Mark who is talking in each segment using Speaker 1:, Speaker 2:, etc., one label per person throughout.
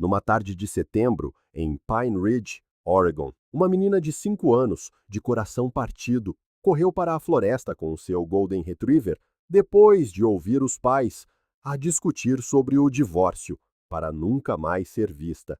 Speaker 1: Numa tarde de setembro, em Pine Ridge, Oregon, uma menina de 5 anos, de coração partido, correu para a floresta com o seu Golden Retriever depois de ouvir os pais a discutir sobre o divórcio, para nunca mais ser vista.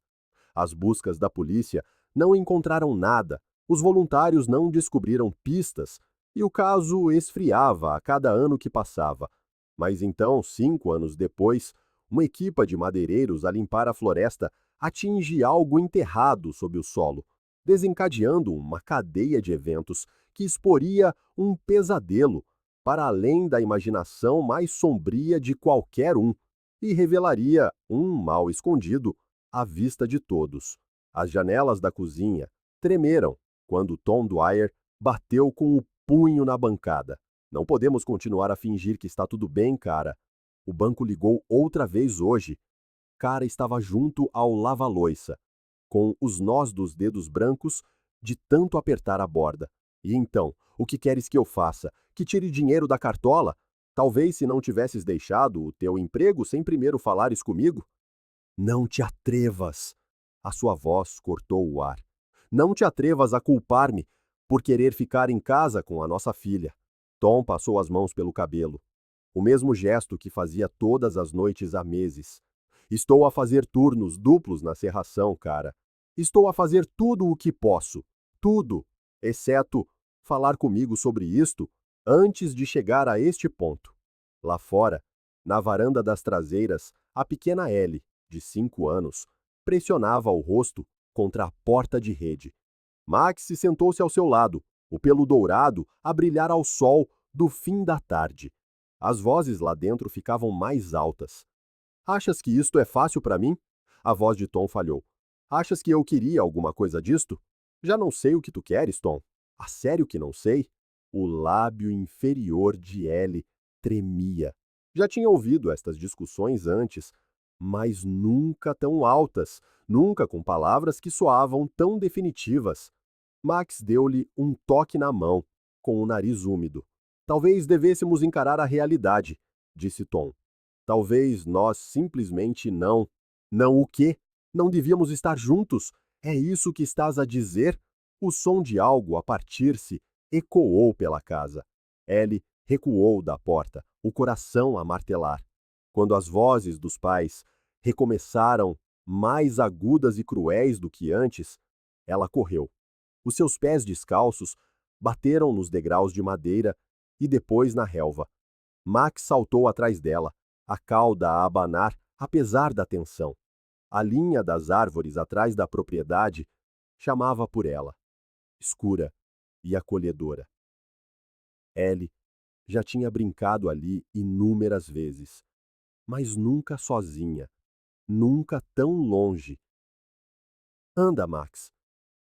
Speaker 1: As buscas da polícia não encontraram nada, os voluntários não descobriram pistas e o caso esfriava a cada ano que passava. Mas então, 5 anos depois, uma equipa de madeireiros a limpar a floresta atinge algo enterrado sob o solo, desencadeando uma cadeia de eventos que exporia um pesadelo para além da imaginação mais sombria de qualquer um e revelaria um mal escondido à vista de todos. As janelas da cozinha tremeram quando Tom Dwyer bateu com o punho na bancada. Não podemos continuar a fingir que está tudo bem, cara. O banco ligou outra vez hoje. Cara estava junto ao lava-loiça, com os nós dos dedos brancos de tanto apertar a borda. E então, o que queres que eu faça? Que tire dinheiro da cartola? Talvez se não tivesses deixado o teu emprego sem primeiro falares comigo? Não te atrevas! A sua voz cortou o ar. Não te atrevas a culpar-me por querer ficar em casa com a nossa filha. Tom passou as mãos pelo cabelo. O mesmo gesto que fazia todas as noites há meses. Estou a fazer turnos duplos na serração, cara. Estou a fazer tudo o que posso. Tudo, exceto falar comigo sobre isto antes de chegar a este ponto. Lá fora, na varanda das traseiras, a pequena Ellie, de 5 anos, pressionava o rosto contra a porta de rede. Max se sentou-se ao seu lado, o pelo dourado a brilhar ao sol do fim da tarde. As vozes lá dentro ficavam mais altas. Achas que isto é fácil para mim? A voz de Tom falhou. Achas que eu queria alguma coisa disto? Já não sei o que tu queres, Tom. A sério que não sei? O lábio inferior de Ellie tremia. Já tinha ouvido estas discussões antes, mas nunca tão altas, nunca com palavras que soavam tão definitivas. Max deu-lhe um toque na mão, com o nariz úmido. Talvez devêssemos encarar a realidade, disse Tom. Talvez nós simplesmente não. Não o quê? Não devíamos estar juntos? É isso que estás a dizer? O som de algo a partir-se ecoou pela casa. Ellie recuou da porta, o coração a martelar. Quando as vozes dos pais recomeçaram, mais agudas e cruéis do que antes, ela correu. Os seus pés descalços bateram nos degraus de madeira e depois na relva. Max saltou atrás dela, a cauda a abanar apesar da tensão. A linha das árvores atrás da propriedade chamava por ela, escura e acolhedora. Ellie já tinha brincado ali inúmeras vezes, mas nunca sozinha, nunca tão longe. Anda, Max,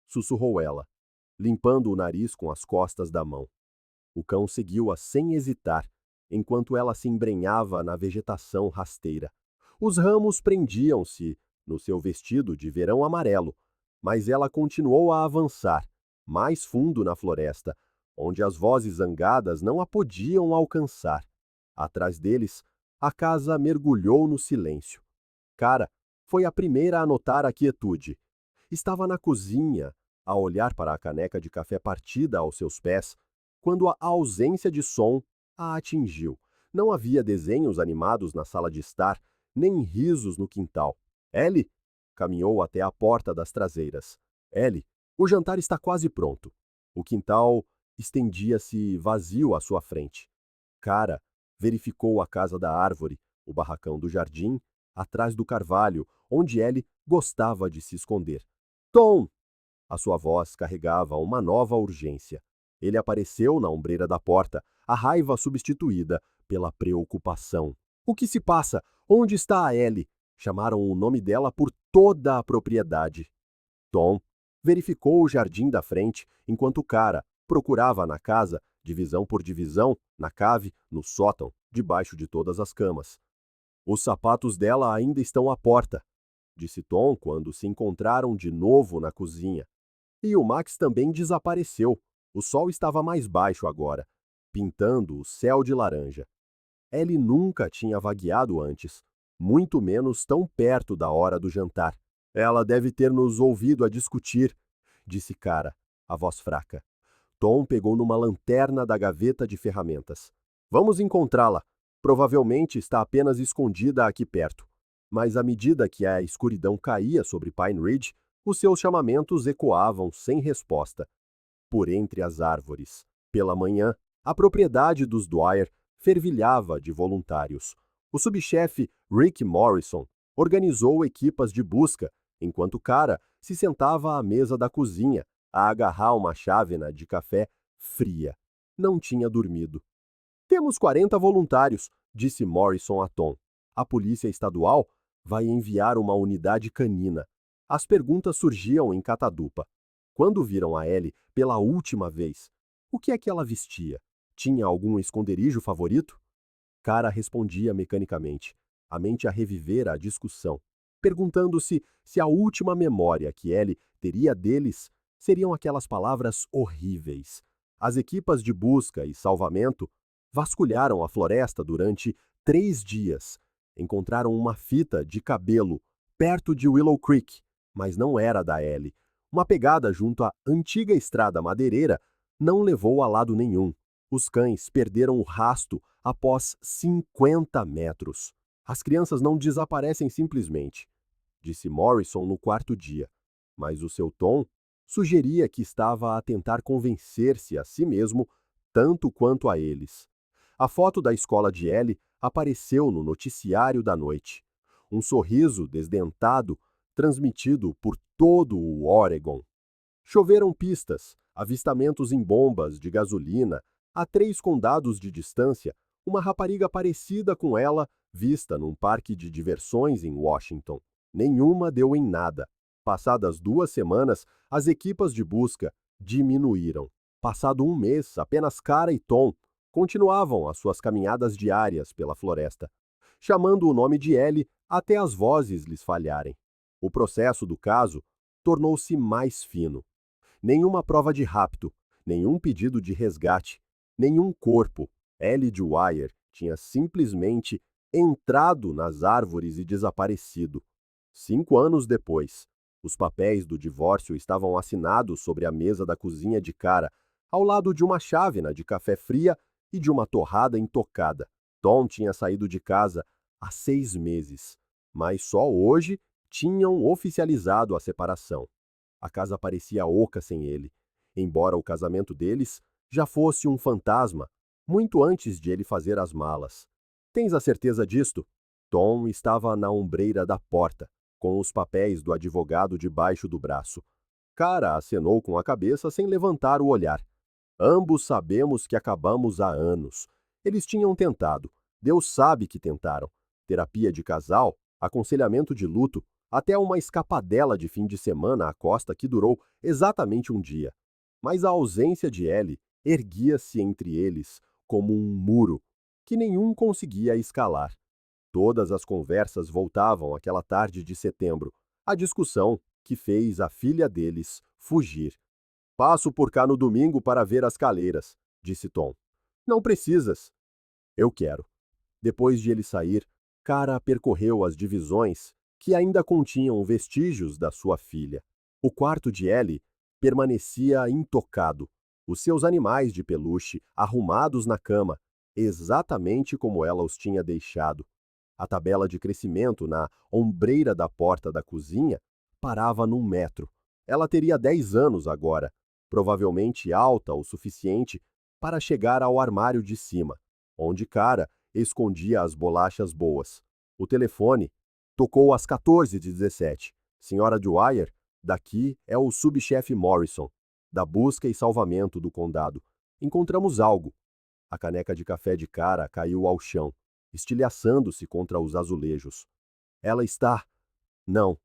Speaker 1: sussurrou ela, limpando o nariz com as costas da mão. O cão seguiu-a sem hesitar, enquanto ela se embrenhava na vegetação rasteira. Os ramos prendiam-se no seu vestido de verão amarelo, mas ela continuou a avançar, mais fundo na floresta, onde as vozes zangadas não a podiam alcançar. Atrás deles, a casa mergulhou no silêncio. Cara foi a primeira a notar a quietude. Estava na cozinha, a olhar para a caneca de café partida aos seus pés, quando a ausência de som a atingiu. Não havia desenhos animados na sala de estar, nem risos no quintal. Ellie caminhou até a porta das traseiras. Ellie, o jantar está quase pronto. O quintal estendia-se vazio à sua frente. Cara verificou a casa da árvore, o barracão do jardim, atrás do carvalho, onde Ellie gostava de se esconder. Tom! A sua voz carregava uma nova urgência. Ele apareceu na ombreira da porta, a raiva substituída pela preocupação. O que se passa? Onde está a Ellie? Chamaram o nome dela por toda a propriedade. Tom verificou o jardim da frente, enquanto Cara procurava na casa, divisão por divisão, na cave, no sótão, debaixo de todas as camas. Os sapatos dela ainda estão à porta, disse Tom quando se encontraram de novo na cozinha. E o Max também desapareceu. O sol estava mais baixo agora, pintando o céu de laranja. Ellie nunca tinha vagueado antes. muito menos tão perto da hora do jantar. Ela deve ter nos ouvido a discutir, disse Cara, a voz fraca. Tom pegou numa lanterna da gaveta de ferramentas. Vamos encontrá-la. Provavelmente está apenas escondida aqui perto. Mas à medida que a escuridão caía sobre Pine Ridge, os seus chamamentos ecoavam sem resposta. Por entre as árvores. Pela manhã, a propriedade dos Dwyer fervilhava de voluntários. O subchefe Rick Morrison organizou equipas de busca, enquanto Cara se sentava à mesa da cozinha, a agarrar uma chávena de café fria. Não tinha dormido. Temos 40 voluntários, disse Morrison a Tom. A polícia estadual vai enviar uma unidade canina. As perguntas surgiam em catadupa. Quando viram a Ellie pela última vez, o que é que ela vestia? Tinha algum esconderijo favorito? Cara respondia mecanicamente, a mente a reviver a discussão, perguntando-se se a última memória que Ellie teria deles seriam aquelas palavras horríveis. As equipas de busca e salvamento vasculharam a floresta durante 3 dias. Encontraram uma fita de cabelo perto de Willow Creek, mas não era da Ellie. Uma pegada junto à antiga estrada madeireira não levou a lado nenhum. Os cães perderam o rasto após 50 metros. As crianças não desaparecem simplesmente, disse Morrison no quarto dia, mas o seu tom sugeria que estava a tentar convencer-se a si mesmo tanto quanto a eles. A foto da escola de Ellie apareceu no noticiário da noite. Um sorriso desdentado transmitido por todo o Oregon. Choveram pistas, avistamentos em bombas de gasolina, a 3 condados de distância, uma rapariga parecida com ela vista num parque de diversões em Washington. Nenhuma deu em nada. Passadas 2 semanas, as equipas de busca diminuíram. Passado 1 mês, apenas Cara e Tom continuavam as suas caminhadas diárias pela floresta, chamando o nome de Ellie até as vozes lhes falharem. O processo do caso tornou-se mais fino. Nenhuma prova de rapto, nenhum pedido de resgate, nenhum corpo. Ellie Dwyer tinha simplesmente entrado nas árvores e desaparecido. 5 anos depois, os papéis do divórcio estavam assinados sobre a mesa da cozinha de Cara, ao lado de uma chávena de café fria e de uma torrada intocada. Tom tinha saído de casa há 6 meses, mas só hoje tinham oficializado a separação. A casa parecia oca sem ele, embora o casamento deles já fosse um fantasma, muito antes de ele fazer as malas. Tens a certeza disto? Tom estava na ombreira da porta, com os papéis do advogado debaixo do braço. Cara acenou com a cabeça sem levantar o olhar. Ambos sabemos que acabamos há anos. Eles tinham tentado. Deus sabe que tentaram. Terapia de casal, aconselhamento de luto, até uma escapadela de fim de semana à costa que durou exatamente 1 dia. Mas a ausência de Ellie erguia-se entre eles como um muro que nenhum conseguia escalar. Todas as conversas voltavam àquela tarde de setembro, a discussão que fez a filha deles fugir. Passo por cá no domingo para ver as caleiras, disse Tom. Não precisas. Eu quero. Depois de ele sair, Cara percorreu as divisões que ainda continham vestígios da sua filha. O quarto de Ellie permanecia intocado, os seus animais de peluche arrumados na cama, exatamente como ela os tinha deixado. A tabela de crescimento na ombreira da porta da cozinha parava num metro. Ela teria 10 anos agora, provavelmente alta o suficiente para chegar ao armário de cima, onde Cara escondia as bolachas boas. O telefone tocou às 14h17. Senhora Dwyer, daqui é o subchefe Morrison, da busca e salvamento do condado. Encontramos algo. A caneca de café de Cara caiu ao chão, estilhaçando-se contra os azulejos. Ela está... Não,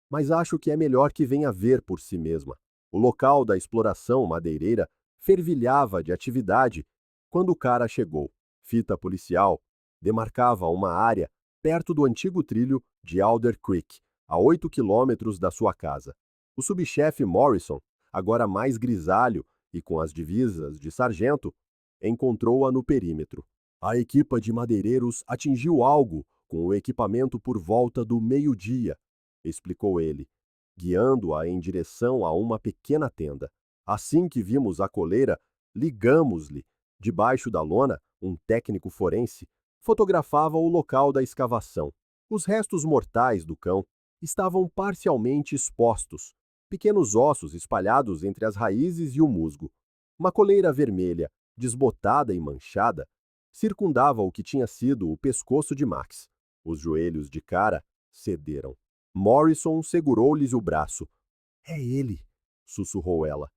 Speaker 1: mas acho que é melhor que venha ver por si mesma. O local da exploração madeireira fervilhava de atividade quando Cara chegou. Fita policial demarcava uma área perto do antigo trilho de Alder Creek, a 8 quilômetros da sua casa. O subchefe Morrison, agora mais grisalho e com as divisas de sargento, encontrou-a no perímetro. A equipa de madeireiros atingiu algo com o equipamento por volta do meio-dia, explicou ele, guiando-a em direção a uma pequena tenda. Assim que vimos a coleira, ligamos-lhe. Debaixo da lona, um técnico forense fotografava o local da escavação. Os restos mortais do cão estavam parcialmente expostos, pequenos ossos espalhados entre as raízes e o musgo. Uma coleira vermelha, desbotada e manchada, circundava o que tinha sido o pescoço de Max. Os joelhos de Cara cederam. Morrison segurou-lhes o braço. É ele, sussurrou ela.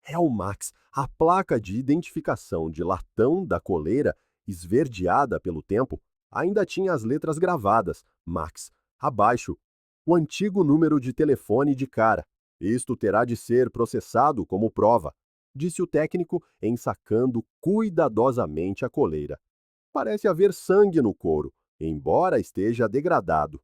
Speaker 1: É o Max. A placa de identificação de latão da coleira, esverdeada pelo tempo, ainda tinha as letras gravadas, Max. Abaixo, o antigo número de telefone de Cara. Isto terá de ser processado como prova, disse o técnico, ensacando cuidadosamente a coleira. Parece haver sangue no couro, embora esteja degradado.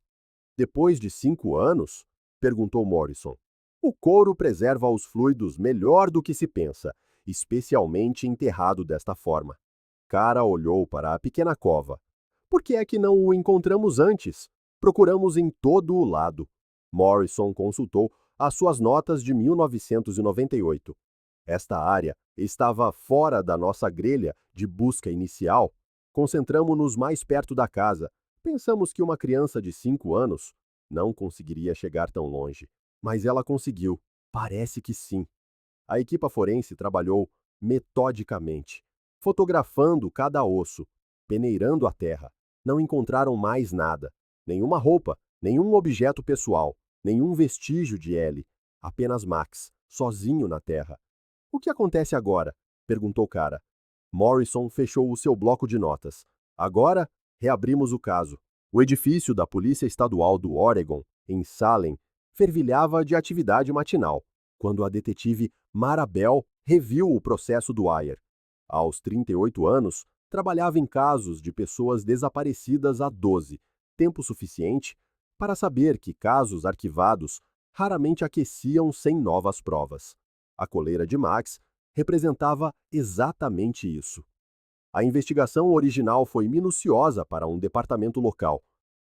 Speaker 1: Depois de 5 anos? Perguntou Morrison. O couro preserva os fluidos melhor do que se pensa, especialmente enterrado desta forma. Cara olhou para a pequena cova. Por que é que não o encontramos antes? Procuramos em todo o lado. Morrison consultou as suas notas de 1998. Esta área estava fora da nossa grelha de busca inicial. Concentramo-nos mais perto da casa. Pensamos que uma criança de 5 anos não conseguiria chegar tão longe. Mas ela conseguiu. Parece que sim. A equipa forense trabalhou metodicamente, fotografando cada osso, peneirando a terra. Não encontraram mais nada. Nenhuma roupa, nenhum objeto pessoal, nenhum vestígio de Ellie. Apenas Max, sozinho na terra. O que acontece agora? Perguntou Cara. Morrison fechou o seu bloco de notas. Agora, reabrimos o caso. O edifício da Polícia Estadual do Oregon, em Salem, fervilhava de atividade matinal, quando a detetive Marabel reviu o processo do Wire. Aos 38 anos, trabalhava em casos de pessoas desaparecidas há 12, tempo suficiente para saber que casos arquivados raramente aqueciam sem novas provas. A coleira de Max representava exatamente isso. A investigação original foi minuciosa para um departamento local,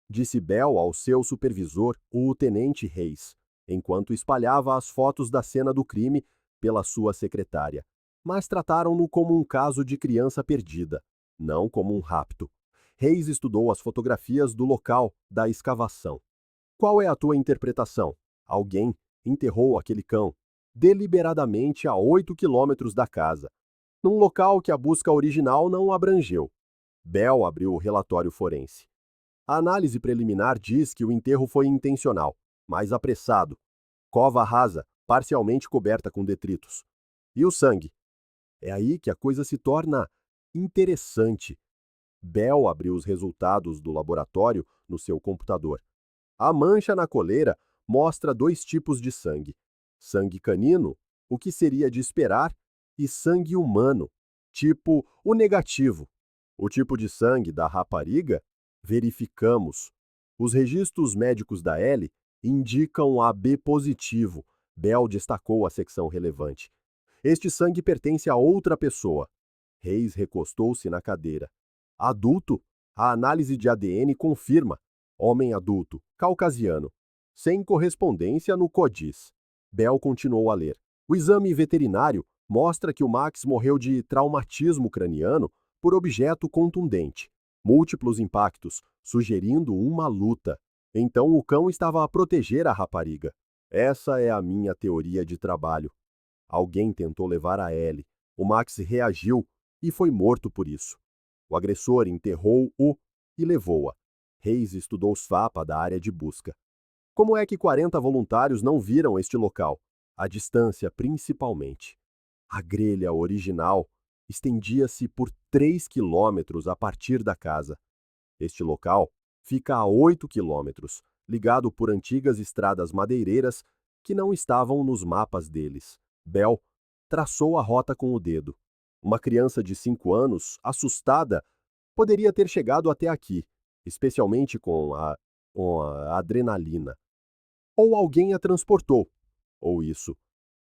Speaker 1: disse Bell ao seu supervisor, o tenente Reis, enquanto espalhava as fotos da cena do crime pela sua secretária. Mas trataram-no como um caso de criança perdida, não como um rapto. Reis estudou as fotografias do local da escavação. Qual é a tua interpretação? Alguém enterrou aquele cão deliberadamente a 8 quilômetros da casa, num local que a busca original não abrangeu. Bell abriu o relatório forense. A análise preliminar diz que o enterro foi intencional, mas apressado. Cova rasa, parcialmente coberta com detritos. E o sangue? É aí que a coisa se torna interessante. Bell abriu os resultados do laboratório no seu computador. A mancha na coleira mostra 2 tipos de sangue. Sangue canino, o que seria de esperar, e sangue humano, tipo o negativo. O tipo de sangue da rapariga, verificamos. Os registros médicos da Ellie indicam AB positivo. Bell destacou a secção relevante. Este sangue pertence a outra pessoa. Reis recostou-se na cadeira. Adulto? A análise de ADN confirma. Homem adulto, caucasiano. Sem correspondência no CODIS. Bell continuou a ler. O exame veterinário mostra que o Max morreu de traumatismo craniano por objeto contundente. Múltiplos impactos, sugerindo uma luta. Então o cão estava a proteger a rapariga. Essa é a minha teoria de trabalho. Alguém tentou levar a Ellie. O Max reagiu e foi morto por isso. O agressor enterrou-o e levou-a. Reis estudou os FAPA da área de busca. Como é que 40 voluntários não viram este local? A distância, principalmente. A grelha original estendia-se por 3 quilômetros a partir da casa. Este local fica a 8 quilômetros, ligado por antigas estradas madeireiras que não estavam nos mapas deles. Bell traçou a rota com o dedo. Uma criança de 5 anos, assustada, poderia ter chegado até aqui, especialmente com a adrenalina. Ou alguém a transportou. Ou isso.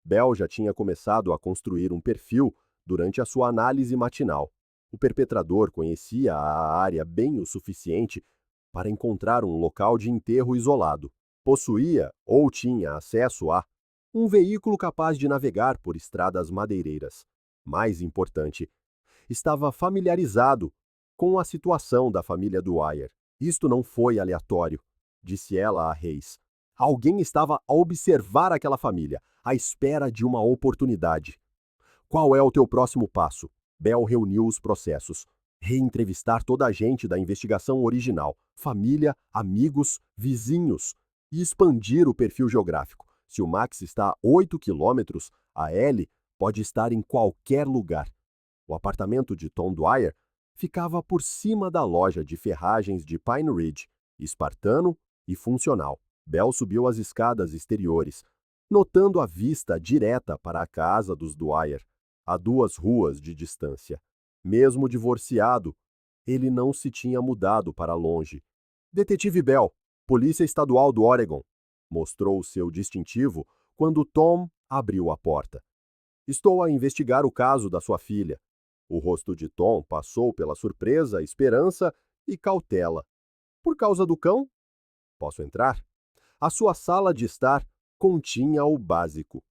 Speaker 1: Bell já tinha começado a construir um perfil durante a sua análise matinal. O perpetrador conhecia a área bem o suficiente para encontrar um local de enterro isolado. Possuía, ou tinha acesso a, um veículo capaz de navegar por estradas madeireiras. Mais importante, estava familiarizado com a situação da família Dwyer. Isto não foi aleatório, disse ela a Reis. Alguém estava a observar aquela família, à espera de uma oportunidade. Qual é o teu próximo passo? Bell reuniu os processos. Reentrevistar toda a gente da investigação original, família, amigos, vizinhos, e expandir o perfil geográfico. Se o Max está a 8 quilômetros, a Ellie pode estar em qualquer lugar. O apartamento de Tom Dwyer ficava por cima da loja de ferragens de Pine Ridge, espartano e funcional. Bell subiu as escadas exteriores, notando a vista direta para a casa dos Dwyer, a 2 ruas de distância. Mesmo divorciado, ele não se tinha mudado para longe. Detetive Bell, Polícia Estadual do Oregon, mostrou seu distintivo quando Tom abriu a porta. Estou a investigar o caso da sua filha. O rosto de Tom passou pela surpresa, esperança e cautela. Por causa do cão? Posso entrar? A sua sala de estar continha o básico.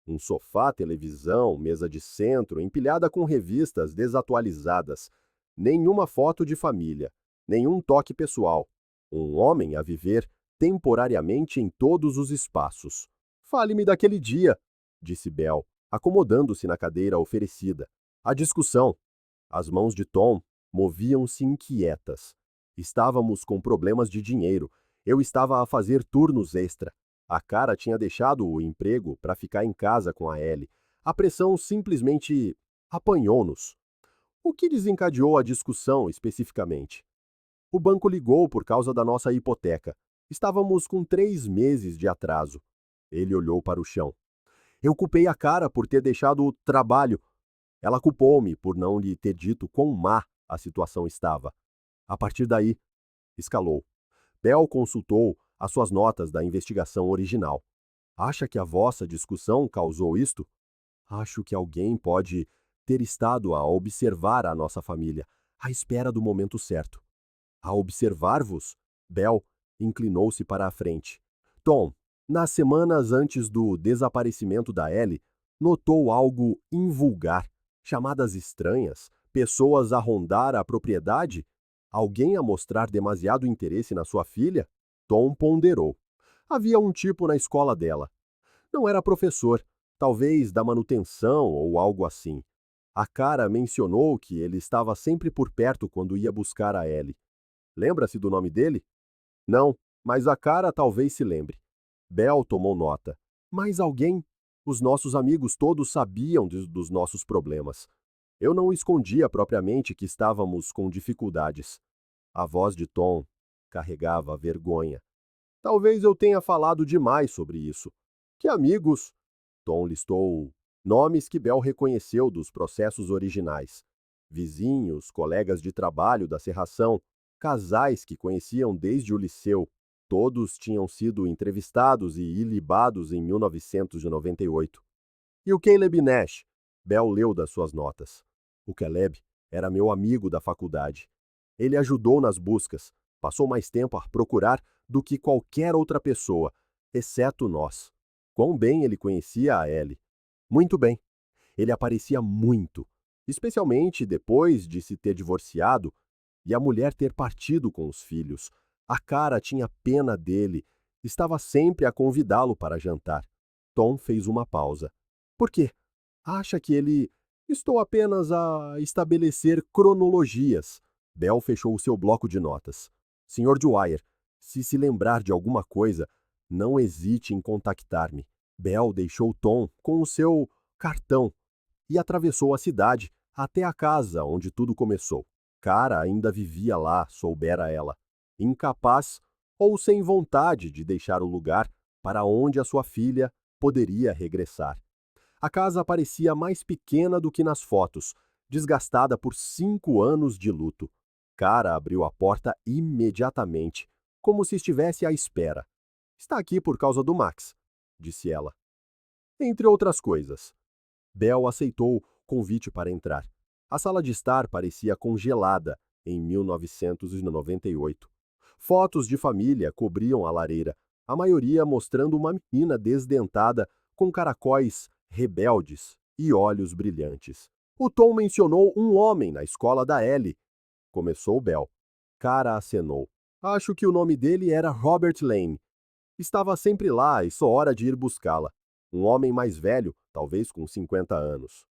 Speaker 1: Um sofá, televisão, mesa de centro, empilhada com revistas desatualizadas. Nenhuma foto de família, nenhum toque pessoal. Um homem a viver temporariamente em todos os espaços. Fale-me daquele dia, disse Bell, acomodando-se na cadeira oferecida. A discussão. As mãos de Tom moviam-se inquietas. Estávamos com problemas de dinheiro. Eu estava a fazer turnos extra. A cara tinha deixado o emprego para ficar em casa com a Ellie. A pressão simplesmente apanhou-nos. O que desencadeou a discussão especificamente? O banco ligou por causa da nossa hipoteca. Estávamos com 3 meses de atraso. Ele olhou para o chão. Eu culpei a cara por ter deixado o trabalho. Ela culpou-me por não lhe ter dito quão má a situação estava. A partir daí, escalou. Bell consultou as suas notas da investigação original. Acha que a vossa discussão causou isto? Acho que alguém pode ter estado a observar a nossa família, à espera do momento certo. A observar-vos? Bell inclinou-se para a frente. Tom, nas semanas antes do desaparecimento da Ellie, notou algo invulgar, chamadas estranhas, pessoas a rondar a propriedade? Alguém a mostrar demasiado interesse na sua filha? Tom ponderou. Havia um tipo na escola dela. Não era professor, talvez da manutenção ou algo assim. A cara mencionou que ele estava sempre por perto quando ia buscar a Ellie. Lembra-se do nome dele? Não, mas a cara talvez se lembre. Bell tomou nota. Mais alguém? Os nossos amigos todos sabiam dos nossos problemas. Eu não escondia propriamente que estávamos com dificuldades. A voz de Tom carregava vergonha. Talvez eu tenha falado demais sobre isso. Que amigos? Tom listou nomes que Bell reconheceu dos processos originais. Vizinhos, colegas de trabalho da serração, casais que conheciam desde o liceu. Todos tinham sido entrevistados e ilibados em 1998. E o Caleb Nash? Bell leu das suas notas. O Caleb era meu amigo da faculdade. Ele ajudou nas buscas, passou mais tempo a procurar do que qualquer outra pessoa, exceto nós. Quão bem ele conhecia a Ellie. Muito bem. Ele aparecia muito, especialmente depois de se ter divorciado e a mulher ter partido com os filhos. A cara tinha pena dele, estava sempre a convidá-lo para jantar. Tom fez uma pausa. Por quê? Acha que ele... Estou apenas a estabelecer cronologias. Bell fechou o seu bloco de notas. Sr. Dwyer, se lembrar de alguma coisa, não hesite em contactar-me. Bell deixou Tom com o seu cartão e atravessou a cidade até a casa onde tudo começou. Cara ainda vivia lá, soubera ela, incapaz ou sem vontade de deixar o lugar para onde a sua filha poderia regressar. A casa parecia mais pequena do que nas fotos, desgastada por 5 anos de luto. Cara abriu a porta imediatamente, como se estivesse à espera. Está aqui por causa do Max, disse ela. Entre outras coisas. Bell aceitou o convite para entrar. A sala de estar parecia congelada em 1998. Fotos de família cobriam a lareira, a maioria mostrando uma menina desdentada com caracóis rebeldes e olhos brilhantes. O Tom mencionou um homem na escola da Ellie, começou Bell. Cara acenou. Acho que o nome dele era Robert Lane. Estava sempre lá e só hora de ir buscá-la. Um homem mais velho, talvez com 50 anos.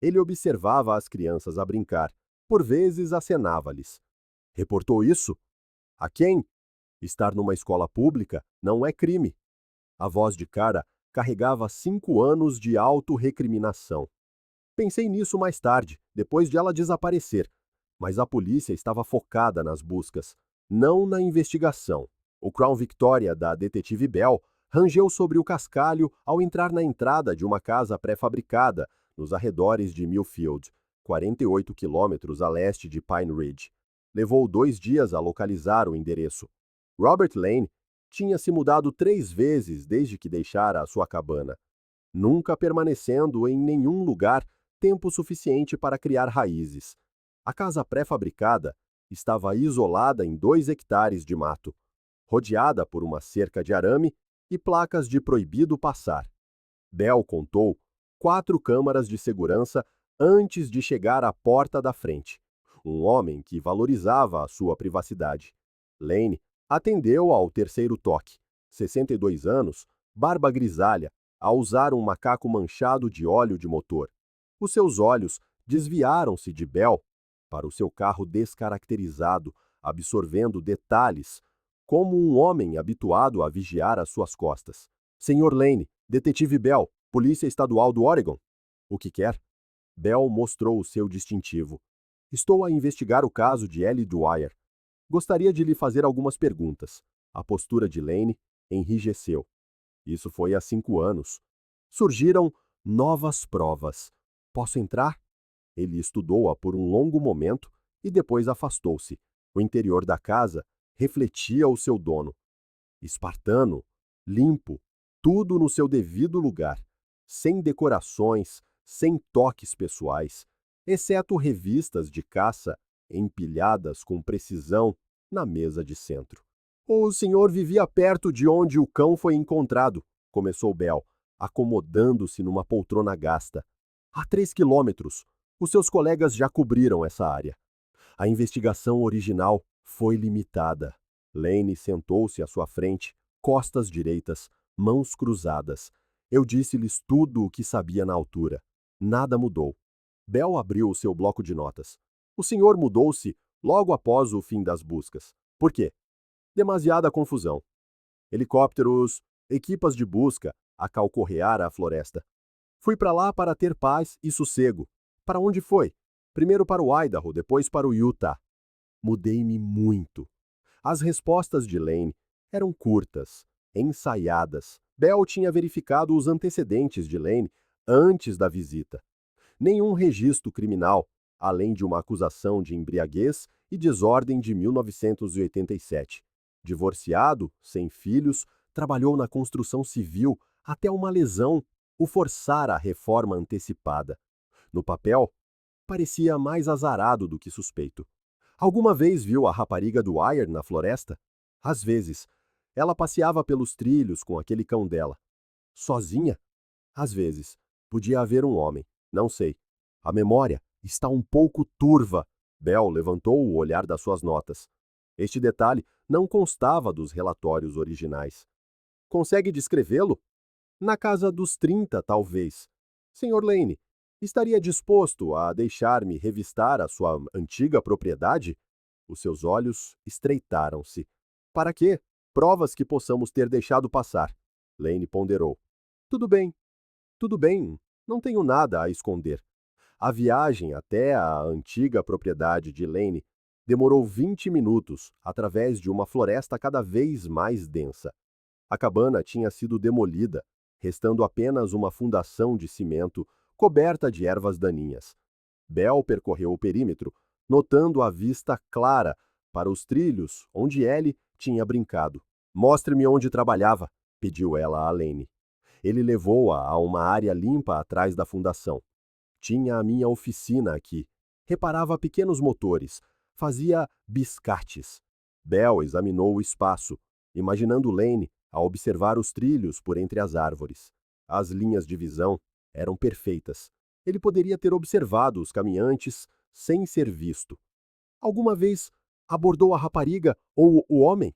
Speaker 1: Ele observava as crianças a brincar. Por vezes acenava-lhes. Reportou isso? A quem? Estar numa escola pública não é crime. A voz de Cara carregava 5 anos de autorrecriminação. Pensei nisso mais tarde, depois de ela desaparecer, mas a polícia estava focada nas buscas, não na investigação. O Crown Victoria da detetive Bell rangeu sobre o cascalho ao entrar na entrada de uma casa pré-fabricada nos arredores de Millfield, 48 quilômetros a leste de Pine Ridge. Levou 2 dias a localizar o endereço. Robert Lane tinha se mudado 3 vezes desde que deixara a sua cabana, nunca permanecendo em nenhum lugar tempo suficiente para criar raízes. A casa pré-fabricada estava isolada em 2 hectares de mato, rodeada por uma cerca de arame e placas de proibido passar. Bell contou 4 câmaras de segurança antes de chegar à porta da frente. Um homem que valorizava a sua privacidade. Lane atendeu ao terceiro toque. 62 anos, barba grisalha, a usar um macaco manchado de óleo de motor. Os seus olhos desviaram-se de Bell para o seu carro descaracterizado, absorvendo detalhes, como um homem habituado a vigiar as suas costas. Senhor Lane, detetive Bell, Polícia Estadual do Oregon. O que quer? Bell mostrou o seu distintivo. Estou a investigar o caso de Ellie Dwyer. Gostaria de lhe fazer algumas perguntas. A postura de Lane enrijeceu. Isso foi há 5 anos. Surgiram novas provas. Posso entrar? Ele estudou-a por um longo momento e depois afastou-se. O interior da casa refletia o seu dono. Espartano, limpo, tudo no seu devido lugar, sem decorações, sem toques pessoais, exceto revistas de caça empilhadas com precisão na mesa de centro. O senhor vivia perto de onde o cão foi encontrado, começou Bell, acomodando-se numa poltrona gasta. Há 3 quilômetros. Os seus colegas já cobriram essa área. A investigação original foi limitada. Lane sentou-se à sua frente, costas direitas, mãos cruzadas. Eu disse-lhes tudo o que sabia na altura. Nada mudou. Bell abriu o seu bloco de notas. O senhor mudou-se logo após o fim das buscas. Por quê? Demasiada confusão. Helicópteros, equipas de busca a calcorrear a floresta. Fui para lá para ter paz e sossego. Para onde foi? Primeiro para o Idaho, depois para o Utah. Mudei-me muito. As respostas de Lane eram curtas, ensaiadas. Bell tinha verificado os antecedentes de Lane antes da visita. Nenhum registro criminal, além de uma acusação de embriaguez e desordem de 1987. Divorciado, sem filhos, trabalhou na construção civil até uma lesão o forçara à reforma antecipada. No papel, parecia mais azarado do que suspeito. Alguma vez viu a rapariga Dwyer na floresta? Às vezes. Ela passeava pelos trilhos com aquele cão dela. Sozinha? Às vezes. Podia haver um homem. Não sei. A memória está um pouco turva. Bell levantou o olhar das suas notas. Este detalhe não constava dos relatórios originais. Consegue descrevê-lo? Na casa dos 30, talvez. Senhor Lane, estaria disposto a deixar-me revistar a sua antiga propriedade? Os seus olhos estreitaram-se. Para quê? Provas que possamos ter deixado passar. Lane ponderou. Tudo bem. Tudo bem. Não tenho nada a esconder. A viagem até a antiga propriedade de Lane demorou 20 minutos através de uma floresta cada vez mais densa. A cabana tinha sido demolida, restando apenas uma fundação de cimento coberta de ervas daninhas. Bell percorreu o perímetro, notando a vista clara para os trilhos onde Ellie tinha brincado. Mostre-me onde trabalhava, pediu ela a Lane. Ele levou-a a uma área limpa atrás da fundação. Tinha a minha oficina aqui. Reparava pequenos motores. Fazia biscates. Bell examinou o espaço, imaginando Lane a observar os trilhos por entre as árvores. As linhas de visão eram perfeitas. Ele poderia ter observado os caminhantes sem ser visto. Alguma vez abordou a rapariga ou o homem?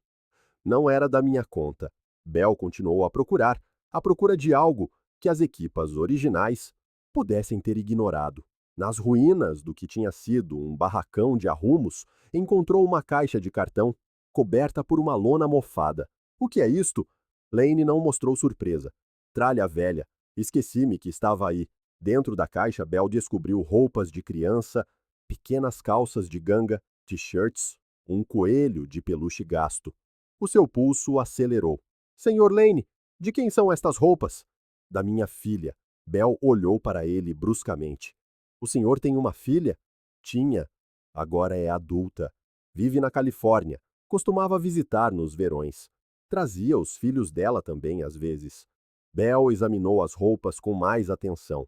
Speaker 1: Não era da minha conta. Bell continuou a procurar, à procura de algo que as equipas originais pudessem ter ignorado. Nas ruínas do que tinha sido um barracão de arrumos, encontrou uma caixa de cartão coberta por uma lona mofada. O que é isto? Lane não mostrou surpresa. Tralha velha. Esqueci-me que estava aí. Dentro da caixa, Bell descobriu roupas de criança, pequenas calças de ganga, t-shirts, um coelho de peluche gasto. O seu pulso acelerou. Senhor Lane, de quem são estas roupas? Da minha filha. Bell olhou para ele bruscamente. O senhor tem uma filha? Tinha. Agora é adulta. Vive na Califórnia. Costumava visitar nos verões. Trazia os filhos dela também, às vezes. Bell examinou as roupas com mais atenção.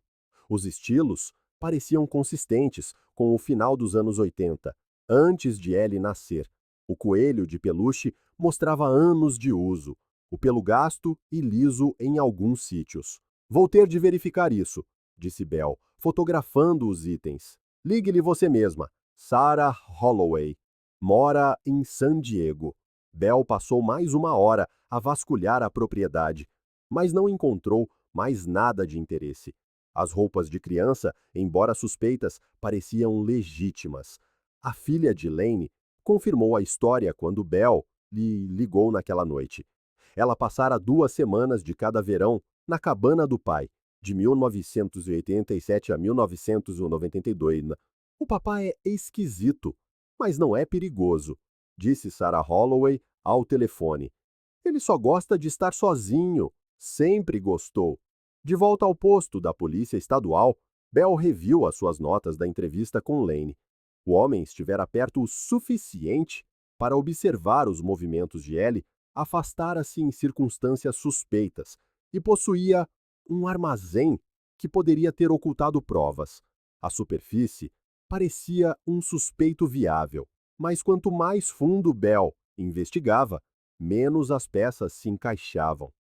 Speaker 1: Os estilos pareciam consistentes com o final dos anos 80, antes de Ellie nascer. O coelho de peluche mostrava anos de uso, o pelo gasto e liso em alguns sítios. Vou ter de verificar isso, disse Bell, fotografando os itens. Ligue-lhe você mesma. Sarah Holloway. Mora em San Diego. Bell passou mais uma hora a vasculhar a propriedade, mas não encontrou mais nada de interesse. As roupas de criança, embora suspeitas, pareciam legítimas. A filha de Lane confirmou a história quando Bell lhe ligou naquela noite. Ela passara 2 semanas de cada verão na cabana do pai, de 1987 a 1992. O papai é esquisito, mas não é perigoso, disse Sarah Holloway ao telefone. Ele só gosta de estar sozinho, sempre gostou. De volta ao posto da Polícia Estadual, Bell reviu as suas notas da entrevista com Lane. O homem estivera perto o suficiente para observar os movimentos de Ellie, afastara-se em circunstâncias suspeitas e possuía um armazém que poderia ter ocultado provas. A superfície parecia um suspeito viável, mas quanto mais fundo Bell investigava, menos as peças se encaixavam.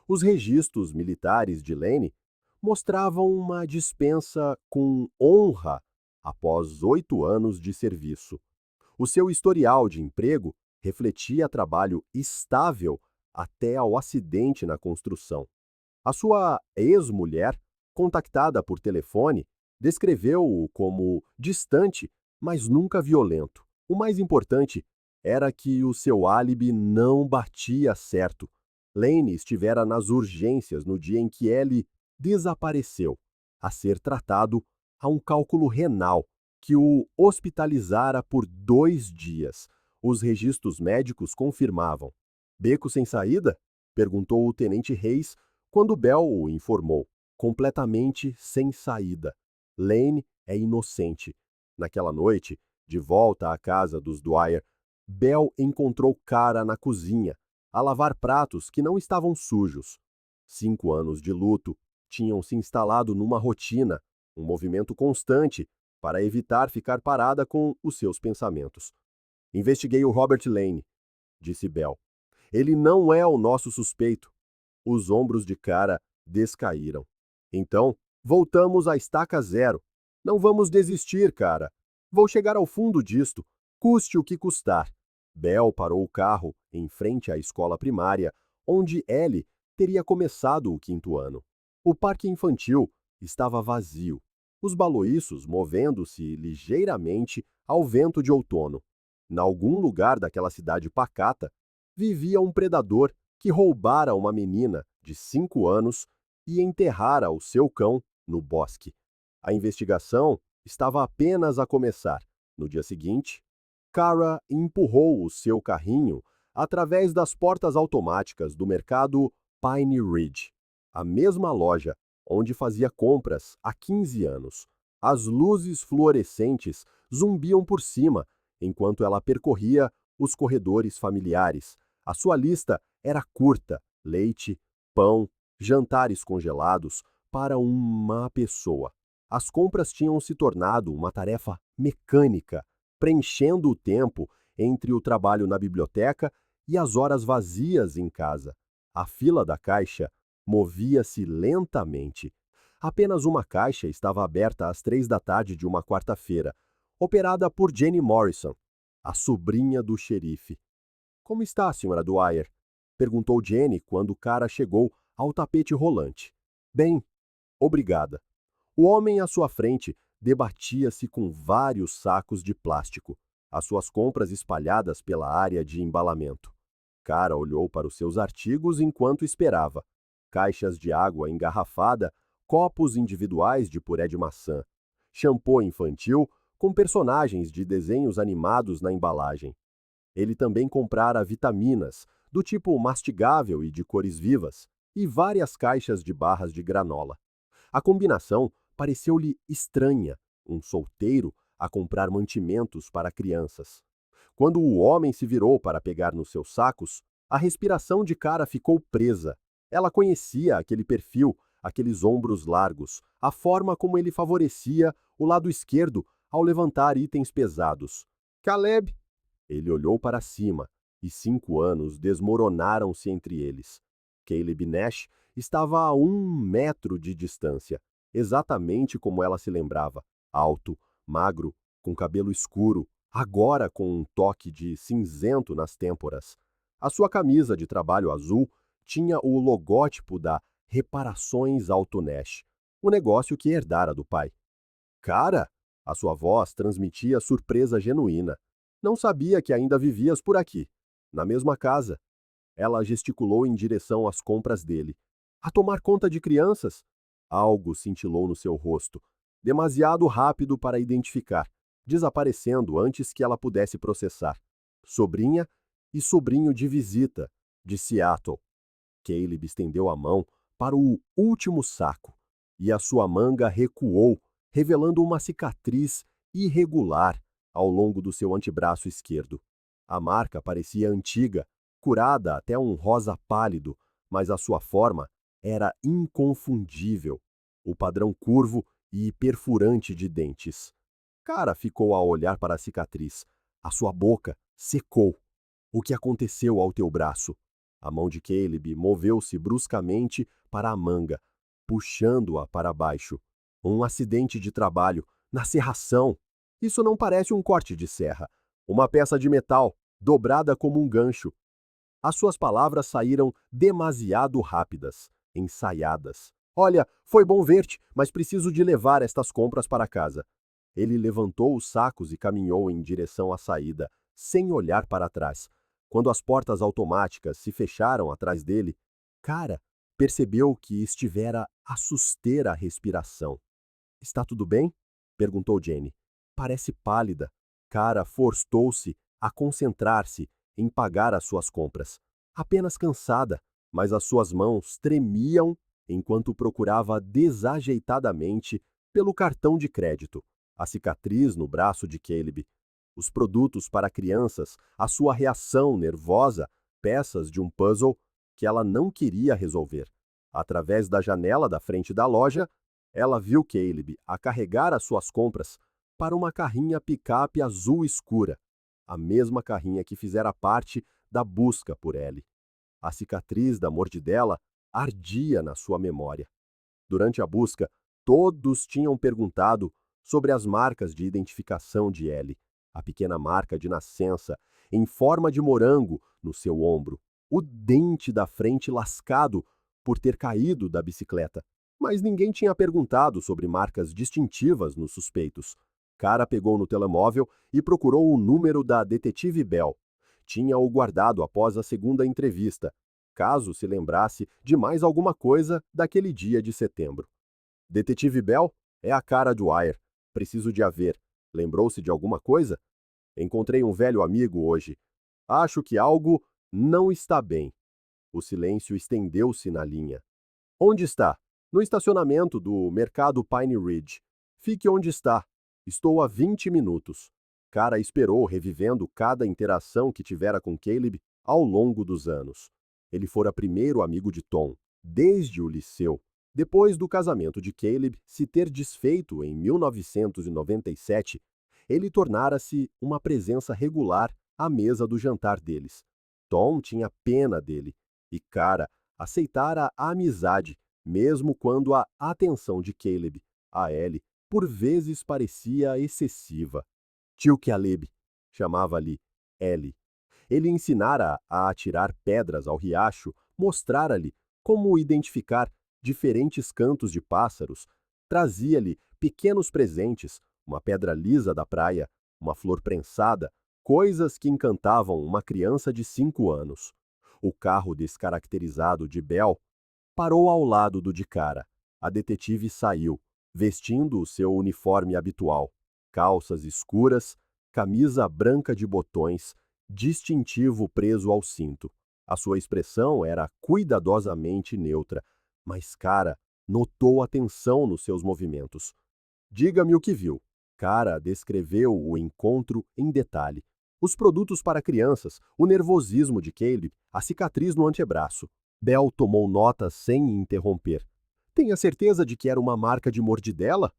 Speaker 1: Os registros militares de Lane mostravam uma dispensa com honra após 8 anos de serviço. O seu historial de emprego refletia trabalho estável até ao acidente na construção. A sua ex-mulher, contactada por telefone, descreveu-o como distante, mas nunca violento. O mais importante era que o seu álibi não batia certo. Lane estivera nas urgências no dia em que Ellie desapareceu, a ser tratado a um cálculo renal que o hospitalizara por 2 dias. Os registros médicos confirmavam. Beco sem saída? Perguntou o tenente Reis quando Bell o informou. Completamente sem saída. Lane é inocente. Naquela noite, de volta à casa dos Dwyer, Bell encontrou Cara na cozinha, a lavar pratos que não estavam sujos. 5 anos de luto tinham se instalado numa rotina, um movimento constante, para evitar ficar parada com os seus pensamentos. Investiguei o Robert Lane, disse Bell. Ele não é o nosso suspeito. Os ombros de Cara descaíram. Então, voltamos à estaca zero. Não vamos desistir, Cara. Vou chegar ao fundo disto, custe o que custar. Bell parou o carro em frente à escola primária, onde Ellie teria começado o 5º ano. O parque infantil estava vazio, os baloiços movendo-se ligeiramente ao vento de outono. Em algum lugar daquela cidade pacata, vivia um predador que roubara uma menina de 5 anos e enterrara o seu cão no bosque. A investigação estava apenas a começar. No dia seguinte, Cara empurrou o seu carrinho através das portas automáticas do mercado Pine Ridge, a mesma loja onde fazia compras há 15 anos. As luzes fluorescentes zumbiam por cima enquanto ela percorria os corredores familiares. A sua lista era curta: leite, pão, jantares congelados para uma pessoa. As compras tinham se tornado uma tarefa mecânica, preenchendo o tempo entre o trabalho na biblioteca e as horas vazias em casa. A fila da caixa movia-se lentamente. Apenas uma caixa estava aberta às 3 da tarde de uma quarta-feira, operada por Jenny Morrison, a sobrinha do xerife. Como está, Sra. Dwyer? Perguntou Jenny quando o cara chegou ao tapete rolante. Bem, obrigada. O homem à sua frente debatia-se com vários sacos de plástico, as suas compras espalhadas pela área de embalamento. Cara olhou para os seus artigos enquanto esperava. Caixas de água engarrafada, copos individuais de puré de maçã, shampoo infantil com personagens de desenhos animados na embalagem. Ele também comprara vitaminas, do tipo mastigável e de cores vivas, e várias caixas de barras de granola. A combinação pareceu-lhe estranha, um solteiro a comprar mantimentos para crianças. Quando o homem se virou para pegar nos seus sacos, a respiração de Cara ficou presa. Ela conhecia aquele perfil, aqueles ombros largos, a forma como ele favorecia o lado esquerdo ao levantar itens pesados. Caleb! Ele olhou para cima, e 5 anos desmoronaram-se entre eles. Caleb Nash estava a 1 metro de distância, exatamente como ela se lembrava, alto, magro, com cabelo escuro, agora com um toque de cinzento nas têmporas. A sua camisa de trabalho azul tinha o logótipo da Reparações Auto Nash, o negócio que herdara do pai. Cara! A sua voz transmitia surpresa genuína. Não sabia que ainda vivias por aqui, na mesma casa. Ela gesticulou em direção às compras dele. A tomar conta de crianças? Algo cintilou no seu rosto, demasiado rápido para identificar, desaparecendo antes que ela pudesse processar. Sobrinha e sobrinho de visita, de Seattle. Caleb estendeu a mão para o último saco, e a sua manga recuou, revelando uma cicatriz irregular ao longo do seu antebraço esquerdo. A marca parecia antiga, curada até um rosa pálido, mas a sua forma era inconfundível, o padrão curvo e perfurante de dentes. Cara ficou a olhar para a cicatriz. A sua boca secou. O que aconteceu ao teu braço? A mão de Caleb moveu-se bruscamente para a manga, puxando-a para baixo. Um acidente de trabalho, na serração. Isso não parece um corte de serra. Uma peça de metal, dobrada como um gancho. As suas palavras saíram demasiado rápidas, ensaiadas. Olha, foi bom ver-te, mas preciso de levar estas compras para casa. Ele levantou os sacos e caminhou em direção à saída, sem olhar para trás. Quando as portas automáticas se fecharam atrás dele, Cara percebeu que estivera a suster a respiração. Está tudo bem? Perguntou Jenny. Parece pálida. Cara forçou-se a concentrar-se em pagar as suas compras. Apenas cansada, mas as suas mãos tremiam enquanto procurava desajeitadamente pelo cartão de crédito, a cicatriz no braço de Caleb, os produtos para crianças, a sua reação nervosa, peças de um puzzle que ela não queria resolver. Através da janela da frente da loja, ela viu Caleb a carregar as suas compras para uma carrinha picape azul escura, a mesma carrinha que fizera parte da busca por Ellie. A cicatriz da mordidela ardia na sua memória. Durante a busca, todos tinham perguntado sobre as marcas de identificação de Ellie, a pequena marca de nascença, em forma de morango no seu ombro, o dente da frente lascado por ter caído da bicicleta. Mas ninguém tinha perguntado sobre marcas distintivas nos suspeitos. Cara pegou no telemóvel e procurou o número da detetive Bell. Tinha-o guardado após a segunda entrevista, caso se lembrasse de mais alguma coisa daquele dia de setembro. Detetive Bell? É a Cara Dwyer. Preciso de a ver. Lembrou-se de alguma coisa? Encontrei um velho amigo hoje. Acho que algo não está bem. O silêncio estendeu-se na linha. Onde está? No estacionamento do mercado Pine Ridge. Fique onde está. Estou há 20 minutos. Cara esperou, revivendo cada interação que tivera com Caleb ao longo dos anos. Ele fora primeiro amigo de Tom, desde o liceu. Depois do casamento de Caleb se ter desfeito em 1997, ele tornara-se uma presença regular à mesa do jantar deles. Tom tinha pena dele e Cara aceitara a amizade, mesmo quando a atenção de Caleb a Ellie por vezes parecia excessiva. Tio Caleb chamava-lhe Ellie. Ele ensinara a atirar pedras ao riacho, mostrara-lhe como identificar diferentes cantos de pássaros, trazia-lhe pequenos presentes, uma pedra lisa da praia, uma flor prensada, coisas que encantavam uma criança de 5 anos. O carro descaracterizado de Belle parou ao lado do de Cara. A detetive saiu, vestindo o seu uniforme habitual, calças escuras, camisa branca de botões, distintivo preso ao cinto. A sua expressão era cuidadosamente neutra, mas Cara notou a tensão nos seus movimentos. Diga-me o que viu. Cara descreveu o encontro em detalhe. Os produtos para crianças, o nervosismo de Caleb, a cicatriz no antebraço. Belle tomou nota sem interromper. Tenha certeza de que era uma marca de mordidela?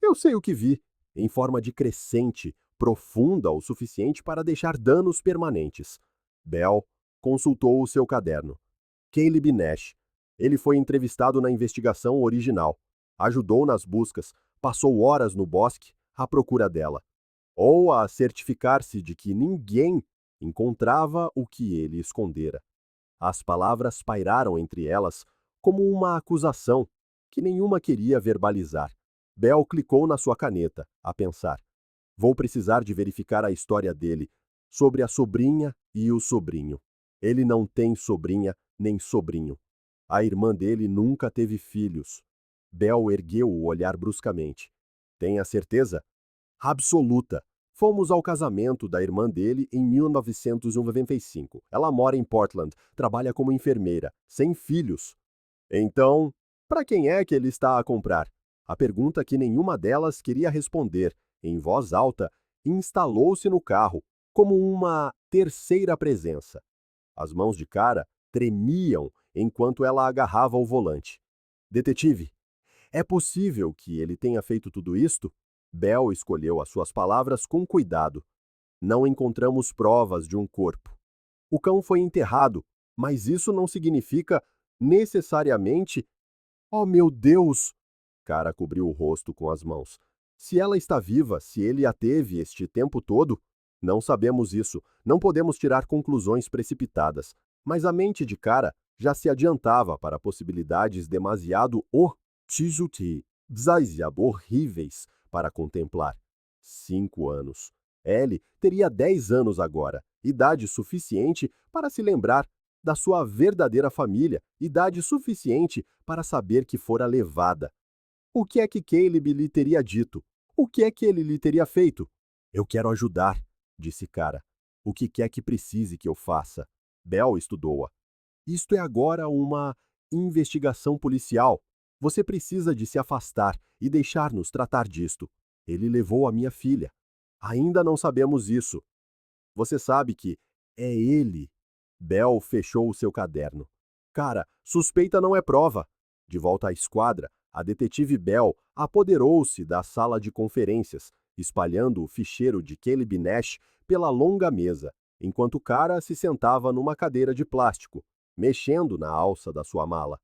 Speaker 1: Eu sei o que vi. Em forma de crescente, profunda o suficiente para deixar danos permanentes. Belle consultou o seu caderno. Caleb Nash. Ele foi entrevistado na investigação original. Ajudou nas buscas, passou horas no bosque à procura dela. Ou a certificar-se de que ninguém encontrava o que ele escondera. As palavras pairaram entre elas como uma acusação que nenhuma queria verbalizar. Belle clicou na sua caneta, a pensar. Vou precisar de verificar a história dele, sobre a sobrinha e o sobrinho. Ele não tem sobrinha nem sobrinho. A irmã dele nunca teve filhos. Belle ergueu o olhar bruscamente. Tenha certeza? Absoluta. Fomos ao casamento da irmã dele em 1995. Ela mora em Portland, trabalha como enfermeira, sem filhos. Então, para quem é que ele está a comprar? A pergunta que nenhuma delas queria responder, em voz alta, instalou-se no carro, como uma terceira presença. As mãos de Cara tremiam enquanto ela agarrava o volante. Detetive, é possível que ele tenha feito tudo isto? Belle escolheu as suas palavras com cuidado. Não encontramos provas de um corpo. O cão foi enterrado, mas isso não significa necessariamente... Oh, meu Deus! Cara cobriu o rosto com as mãos. Se ela está viva, se ele a teve este tempo todo, não sabemos isso, não podemos tirar conclusões precipitadas. Mas a mente de Cara já se adiantava para possibilidades demasiado horríveis para contemplar. 5 anos. Ellie teria 10 anos agora, idade suficiente para se lembrar da sua verdadeira família, idade suficiente para saber que fora levada. O que é que Caleb lhe teria dito? O que é que ele lhe teria feito? Eu quero ajudar, disse Cara. O que quer que precise que eu faça? Belle estudou-a. Isto é agora uma investigação policial. Você precisa de se afastar e deixar-nos tratar disto. Ele levou a minha filha. Ainda não sabemos isso. Você sabe que é ele. Belle fechou o seu caderno. Cara, suspeita não é prova. De volta à esquadra, a detetive Belle apoderou-se da sala de conferências, espalhando o ficheiro de Caleb Nash pela longa mesa, enquanto Cara se sentava numa cadeira de plástico, mexendo na alça da sua mala.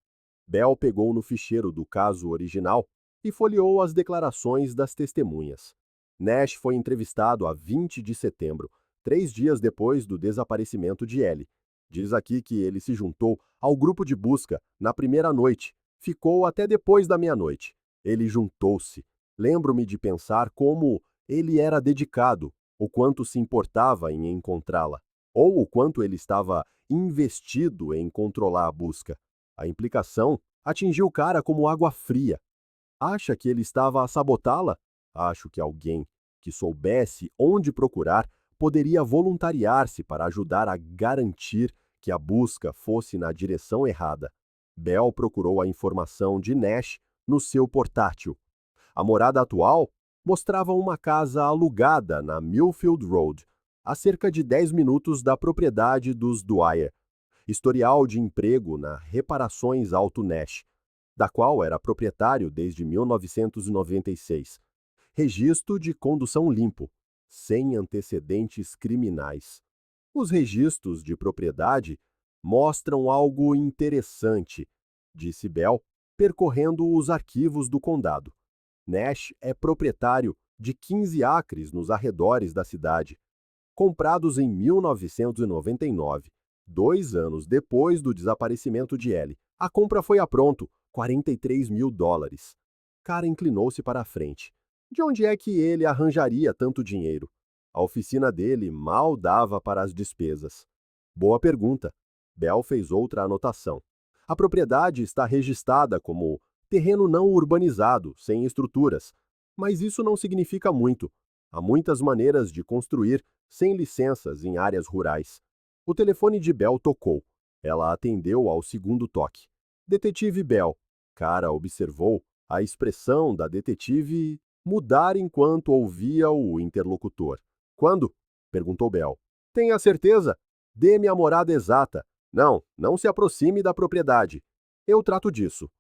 Speaker 1: Belle pegou no ficheiro do caso original e folheou as declarações das testemunhas. Nash foi entrevistado a 20 de setembro, 3 dias depois do desaparecimento de Ellie. Diz aqui que ele se juntou ao grupo de busca na primeira noite. Ficou até depois da meia-noite. Ele juntou-se. Lembro-me de pensar como ele era dedicado, o quanto se importava em encontrá-la, ou o quanto ele estava investido em controlar a busca. A implicação atingiu Cara como água fria. Acha que ele estava a sabotá-la? Acho que alguém que soubesse onde procurar poderia voluntariar-se para ajudar a garantir que a busca fosse na direção errada. Belle procurou a informação de Nash no seu portátil. A morada atual mostrava uma casa alugada na Millfield Road, a cerca de 10 minutos da propriedade dos Dwyer. Historial de emprego na Reparações Auto Nash, da qual era proprietário desde 1996. Registro de condução limpo, sem antecedentes criminais. Os registros de propriedade mostram algo interessante, disse Bell, percorrendo os arquivos do condado. Nash é proprietário de 15 acres nos arredores da cidade, comprados em 1999, 2 anos depois do desaparecimento de Ellie. A compra foi a pronto, $43.000. Cara inclinou-se para a frente. De onde é que ele arranjaria tanto dinheiro? A oficina dele mal dava para as despesas. Boa pergunta. Bell fez outra anotação. A propriedade está registrada como terreno não urbanizado, sem estruturas. Mas isso não significa muito. Há muitas maneiras de construir sem licenças em áreas rurais. O telefone de Bell tocou. Ela atendeu ao segundo toque. Detetive Bell. Cara observou a expressão da detetive mudar enquanto ouvia o interlocutor. Quando? Perguntou Bell. Tenha certeza? Dê-me a morada exata. Não, não se aproxime da propriedade. Eu trato disso.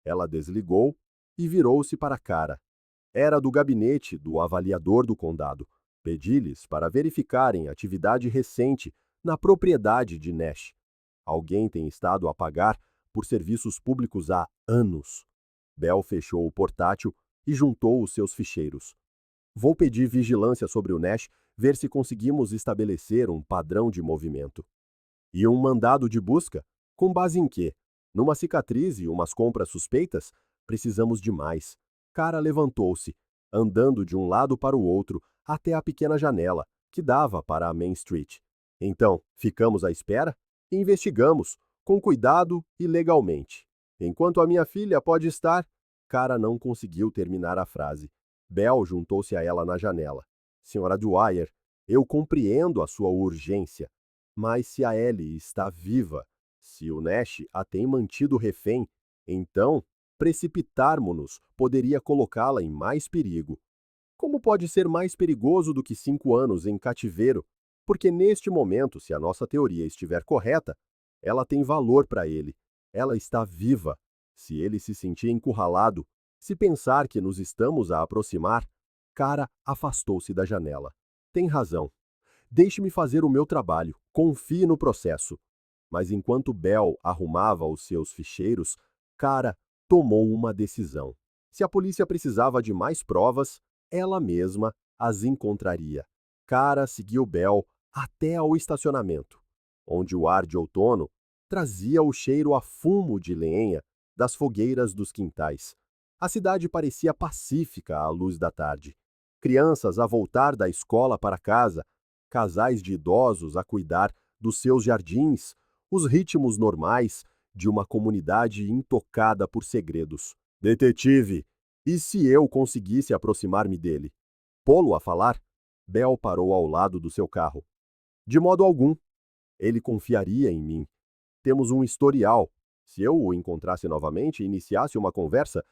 Speaker 1: Ela desligou e virou-se para Cara. Era do gabinete do avaliador do condado. Pedi-lhes para verificarem atividade recente na propriedade de Nash. Alguém tem estado a pagar por serviços públicos há anos. Bell fechou o portátil e juntou os seus ficheiros. Vou pedir vigilância sobre o Nash, ver se conseguimos estabelecer um padrão de movimento. E um mandado de busca? Com base em quê? Numa cicatriz e umas compras suspeitas? Precisamos de mais. Cara levantou-se, andando de um lado para o outro até a pequena janela, que dava para a Main Street. Então, ficamos à espera? Investigamos, com cuidado e legalmente. Enquanto a minha filha pode estar... Cara não conseguiu terminar a frase. Bell juntou-se a ela na janela. Senhora Dwyer, eu compreendo a sua urgência, mas se a Ellie está viva, se o Nash a tem mantido refém, então precipitarmos-nos poderia colocá-la em mais perigo. Como pode ser mais perigoso do que 5 anos em cativeiro? Porque neste momento, se a nossa teoria estiver correta, ela tem valor para ele. Ela está viva. Se ele se sentir encurralado, se pensar que nos estamos a aproximar, Cara afastou-se da janela. Tem razão. Deixe-me fazer o meu trabalho. Confie no processo. Mas enquanto Bell arrumava os seus ficheiros, Cara tomou uma decisão. Se a polícia precisava de mais provas, ela mesma as encontraria. Cara seguiu Bell até ao estacionamento, onde o ar de outono trazia o cheiro a fumo de lenha das fogueiras dos quintais. A cidade parecia pacífica à luz da tarde. Crianças a voltar da escola para casa, casais de idosos a cuidar dos seus jardins, os ritmos normais de uma comunidade intocada por segredos. Detetive! E se eu conseguisse aproximar-me dele? Pô-lo a falar? Bell parou ao lado do seu carro. De modo algum. Ele confiaria em mim. Temos um historial. Se eu o encontrasse novamente e iniciasse uma conversa,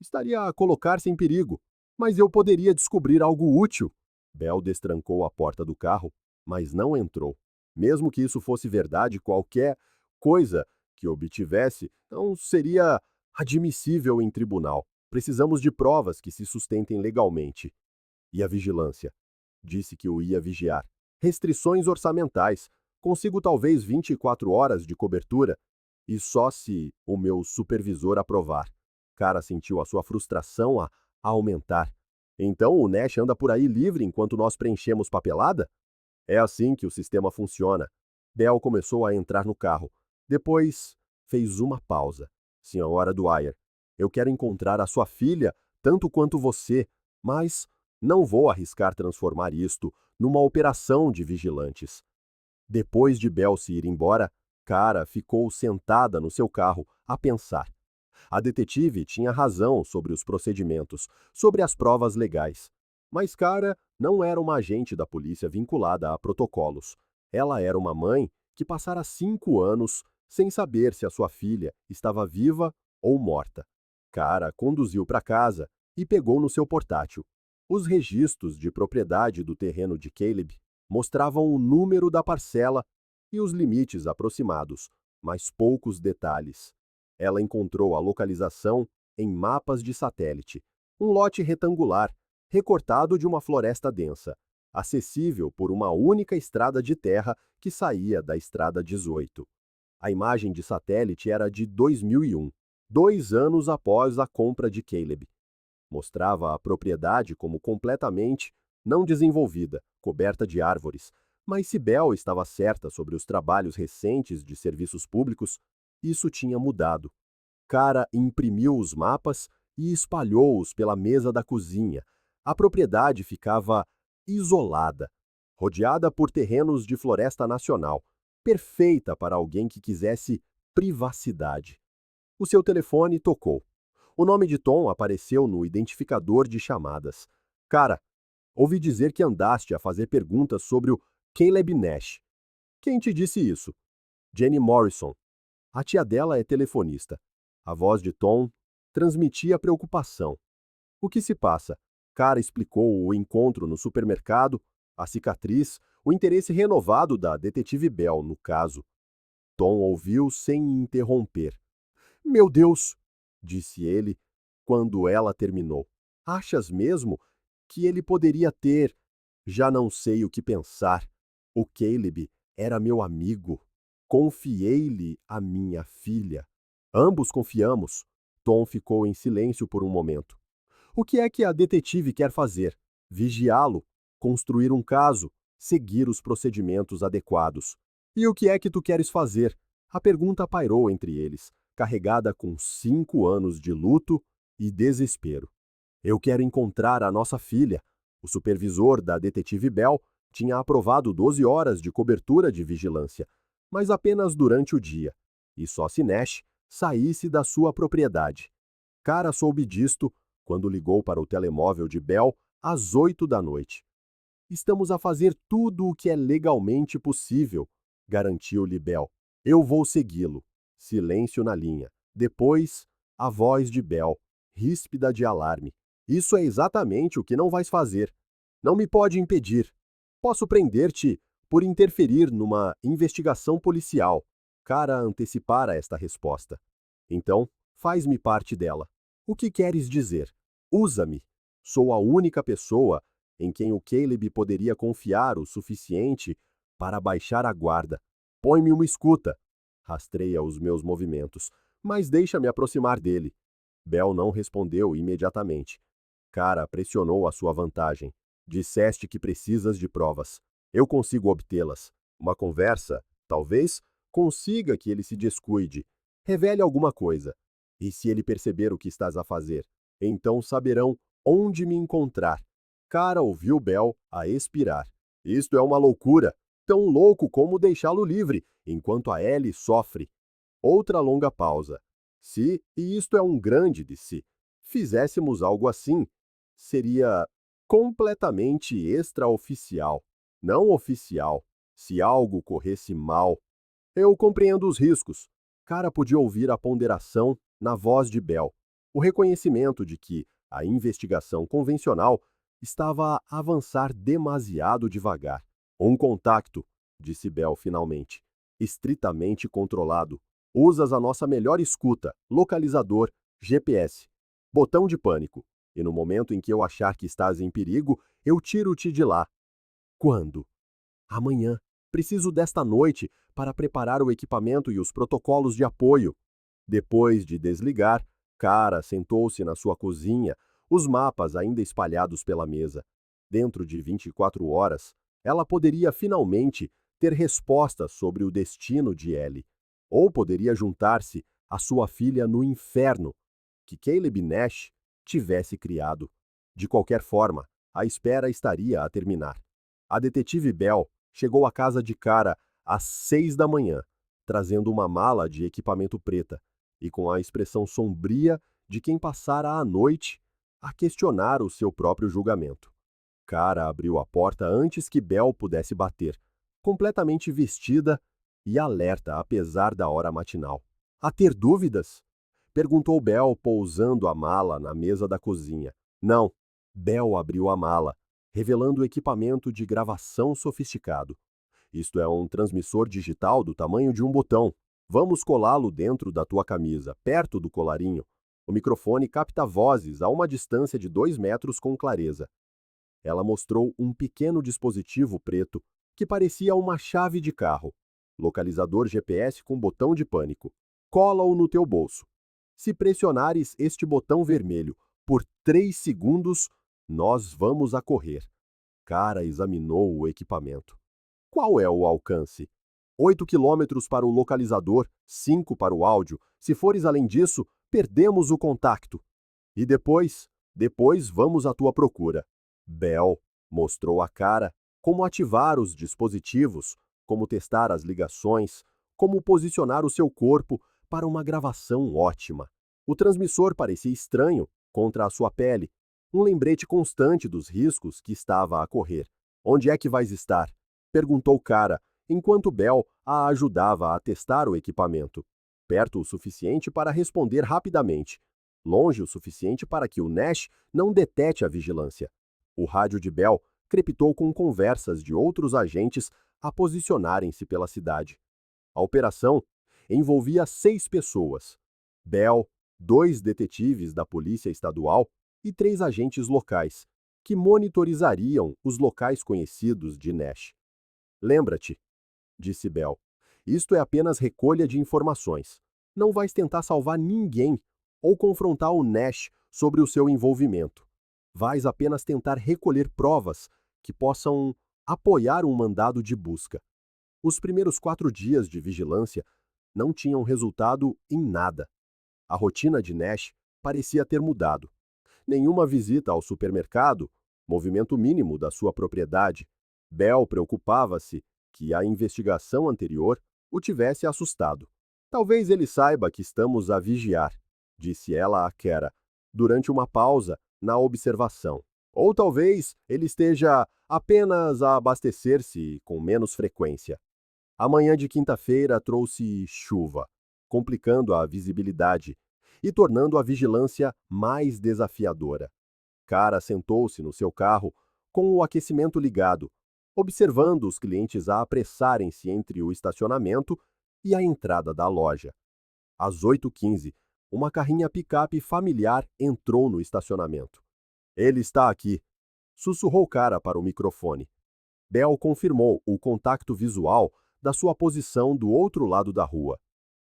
Speaker 1: estaria a colocar-se em perigo. Mas eu poderia descobrir algo útil. Bell destrancou a porta do carro, mas não entrou. Mesmo que isso fosse verdade, qualquer coisa que obtivesse não seria admissível em tribunal. Precisamos de provas que se sustentem legalmente. E a vigilância? Disse que o ia vigiar. Restrições orçamentais. Consigo talvez 24 horas de cobertura. E só se o meu supervisor aprovar. Cara sentiu a sua frustração a aumentar. Então o Nash anda por aí livre enquanto nós preenchemos papelada? É assim que o sistema funciona. Bell começou a entrar no carro. Depois fez uma pausa. Senhora Dwyer, eu quero encontrar a sua filha tanto quanto você, mas não vou arriscar transformar isto numa operação de vigilantes. Depois de Bell se ir embora, Cara ficou sentada no seu carro a pensar. A detetive tinha razão sobre os procedimentos, sobre as provas legais. Mas Cara não era uma agente da polícia vinculada a protocolos. Ela era uma mãe que passara 5 anos sem saber se a sua filha estava viva ou morta. Cara conduziu para casa e pegou no seu portátil. Os registros de propriedade do terreno de Caleb mostravam o número da parcela e os limites aproximados, mas poucos detalhes. Ela encontrou a localização em mapas de satélite. Um lote retangular, recortado de uma floresta densa. acessível por uma única estrada de terra que saía da Estrada 18. A imagem de satélite era de 2001, 2 anos após a compra de Caleb. Mostrava a propriedade como completamente não desenvolvida, coberta de árvores. Mas se Bell estava certa sobre os trabalhos recentes de serviços públicos, isso tinha mudado. Cara imprimiu os mapas e espalhou-os pela mesa da cozinha. A propriedade ficava isolada, rodeada por terrenos de floresta nacional, perfeita para alguém que quisesse privacidade. O seu telefone tocou. O nome de Tom apareceu no identificador de chamadas. Cara, ouvi dizer que andaste a fazer perguntas sobre o Caleb Nash. Quem te disse isso? Jenny Morrison. A tia dela é telefonista. A voz de Tom transmitia preocupação. O que se passa? Cara explicou o encontro no supermercado, a cicatriz, o interesse renovado da detetive Bell no caso. Tom ouviu sem interromper. Meu Deus! Disse ele quando ela terminou. Achas mesmo que ele poderia ter... Já não sei o que pensar. O Caleb era meu amigo. Confiei-lhe a minha filha. Ambos confiamos. Tom ficou em silêncio por um momento. O que é que a detetive quer fazer? Vigiá-lo, construir um caso, seguir os procedimentos adequados. E o que é que tu queres fazer? A pergunta pairou entre eles, carregada com 5 anos de luto e desespero. Eu quero encontrar a nossa filha. O supervisor da detetive Bell tinha aprovado 12 horas de cobertura de vigilância, mas apenas durante o dia, e só se Nash saísse da sua propriedade. Cara soube disto quando ligou para o telemóvel de Bell às 8 da noite. Estamos a fazer tudo o que é legalmente possível, garantiu-lhe Bell. Eu vou segui-lo. Silêncio na linha. Depois, a voz de Bell, ríspida de alarme. Isso é exatamente o que não vais fazer. Não me pode impedir. Posso prender-te por interferir numa investigação policial. Cara antecipara esta resposta. Então, faz-me parte dela. O que queres dizer? Usa-me. Sou a única pessoa em quem o Caleb poderia confiar o suficiente para baixar a guarda. Põe-me uma escuta. Rastreia os meus movimentos, mas deixa-me aproximar dele. Bell não respondeu imediatamente. Cara pressionou a sua vantagem. Disseste que precisas de provas. Eu consigo obtê-las. Uma conversa, talvez, consiga que ele se descuide. Revele alguma coisa. E se ele perceber o que estás a fazer, então saberão onde me encontrar. Cara ouviu Bell a expirar. Isto é uma loucura. Tão louco como deixá-lo livre, enquanto a Ellie sofre. Outra longa pausa. Se, e isto é um grande de si, fizéssemos algo assim, seria completamente extraoficial, não oficial. Se algo corresse mal, eu compreendo os riscos. Cara podia ouvir a ponderação na voz de Bell, o reconhecimento de que a investigação convencional estava a avançar demasiado devagar. Um contacto, disse Bell finalmente, estritamente controlado. Usas a nossa melhor escuta, localizador, GPS, botão de pânico, e no momento em que eu achar que estás em perigo, eu tiro-te de lá. Quando? Amanhã. Preciso desta noite para preparar o equipamento e os protocolos de apoio. Depois de desligar, Cara sentou-se na sua cozinha, os mapas ainda espalhados pela mesa. Dentro de 24 horas, ela poderia finalmente ter respostas sobre o destino de Ellie. Ou poderia juntar-se à sua filha no inferno, que Caleb Nash tivesse criado. De qualquer forma, a espera estaria a terminar. A detetive Bell chegou à casa de Cara às 6 da manhã, trazendo uma mala de equipamento preta, e com a expressão sombria de quem passara a noite a questionar o seu próprio julgamento. Cara abriu a porta antes que Bell pudesse bater, completamente vestida e alerta apesar da hora matinal. A ter dúvidas? Perguntou Bell, pousando a mala na mesa da cozinha. Não. Bell abriu a mala, revelando equipamento de gravação sofisticado. Isto é um transmissor digital do tamanho de um botão. Vamos colá-lo dentro da tua camisa, perto do colarinho. O microfone capta vozes a uma distância de 2 metros com clareza. Ela mostrou um pequeno dispositivo preto que parecia uma chave de carro. Localizador GPS com botão de pânico. Cola-o no teu bolso. Se pressionares este botão vermelho por 3 segundos, nós vamos a correr. Cara examinou o equipamento. Qual é o alcance? 8 quilômetros para o localizador, 5 para o áudio. Se fores além disso, perdemos o contacto. E depois? Depois vamos à tua procura. Bell mostrou a cara como ativar os dispositivos, como testar as ligações, como posicionar o seu corpo para uma gravação ótima. O transmissor parecia estranho contra a sua pele, um lembrete constante dos riscos que estava a correr. Onde é que vais estar? Perguntou Cara, enquanto Bell a ajudava a testar o equipamento. Perto o suficiente para responder rapidamente. Longe o suficiente para que o Nash não detete a vigilância. O rádio de Bell crepitou com conversas de outros agentes a posicionarem-se pela cidade. A operação envolvia 6 pessoas. Bell, 2 detetives da Polícia Estadual e 3 agentes locais, que monitorizariam os locais conhecidos de Nash. Lembra-te, disse Bell, isto é apenas recolha de informações. Não vais tentar salvar ninguém ou confrontar o Nash sobre o seu envolvimento. Vais apenas tentar recolher provas que possam apoiar um mandado de busca. Os primeiros 4 dias de vigilância não tinham resultado em nada. A rotina de Nash parecia ter mudado. Nenhuma visita ao supermercado, movimento mínimo da sua propriedade. Bell preocupava-se que a investigação anterior o tivesse assustado. Talvez ele saiba que estamos a vigiar, disse ela a Kara, durante uma pausa na observação. Ou talvez ele esteja apenas a abastecer-se com menos frequência. A manhã de quinta-feira trouxe chuva, complicando a visibilidade e tornando a vigilância mais desafiadora. Cara sentou-se no seu carro com o aquecimento ligado, observando os clientes a apressarem-se entre o estacionamento e a entrada da loja. Às 8h15, uma carrinha picape familiar entrou no estacionamento. Ele está aqui, sussurrou Cara para o microfone. Bell confirmou o contacto visual da sua posição do outro lado da rua.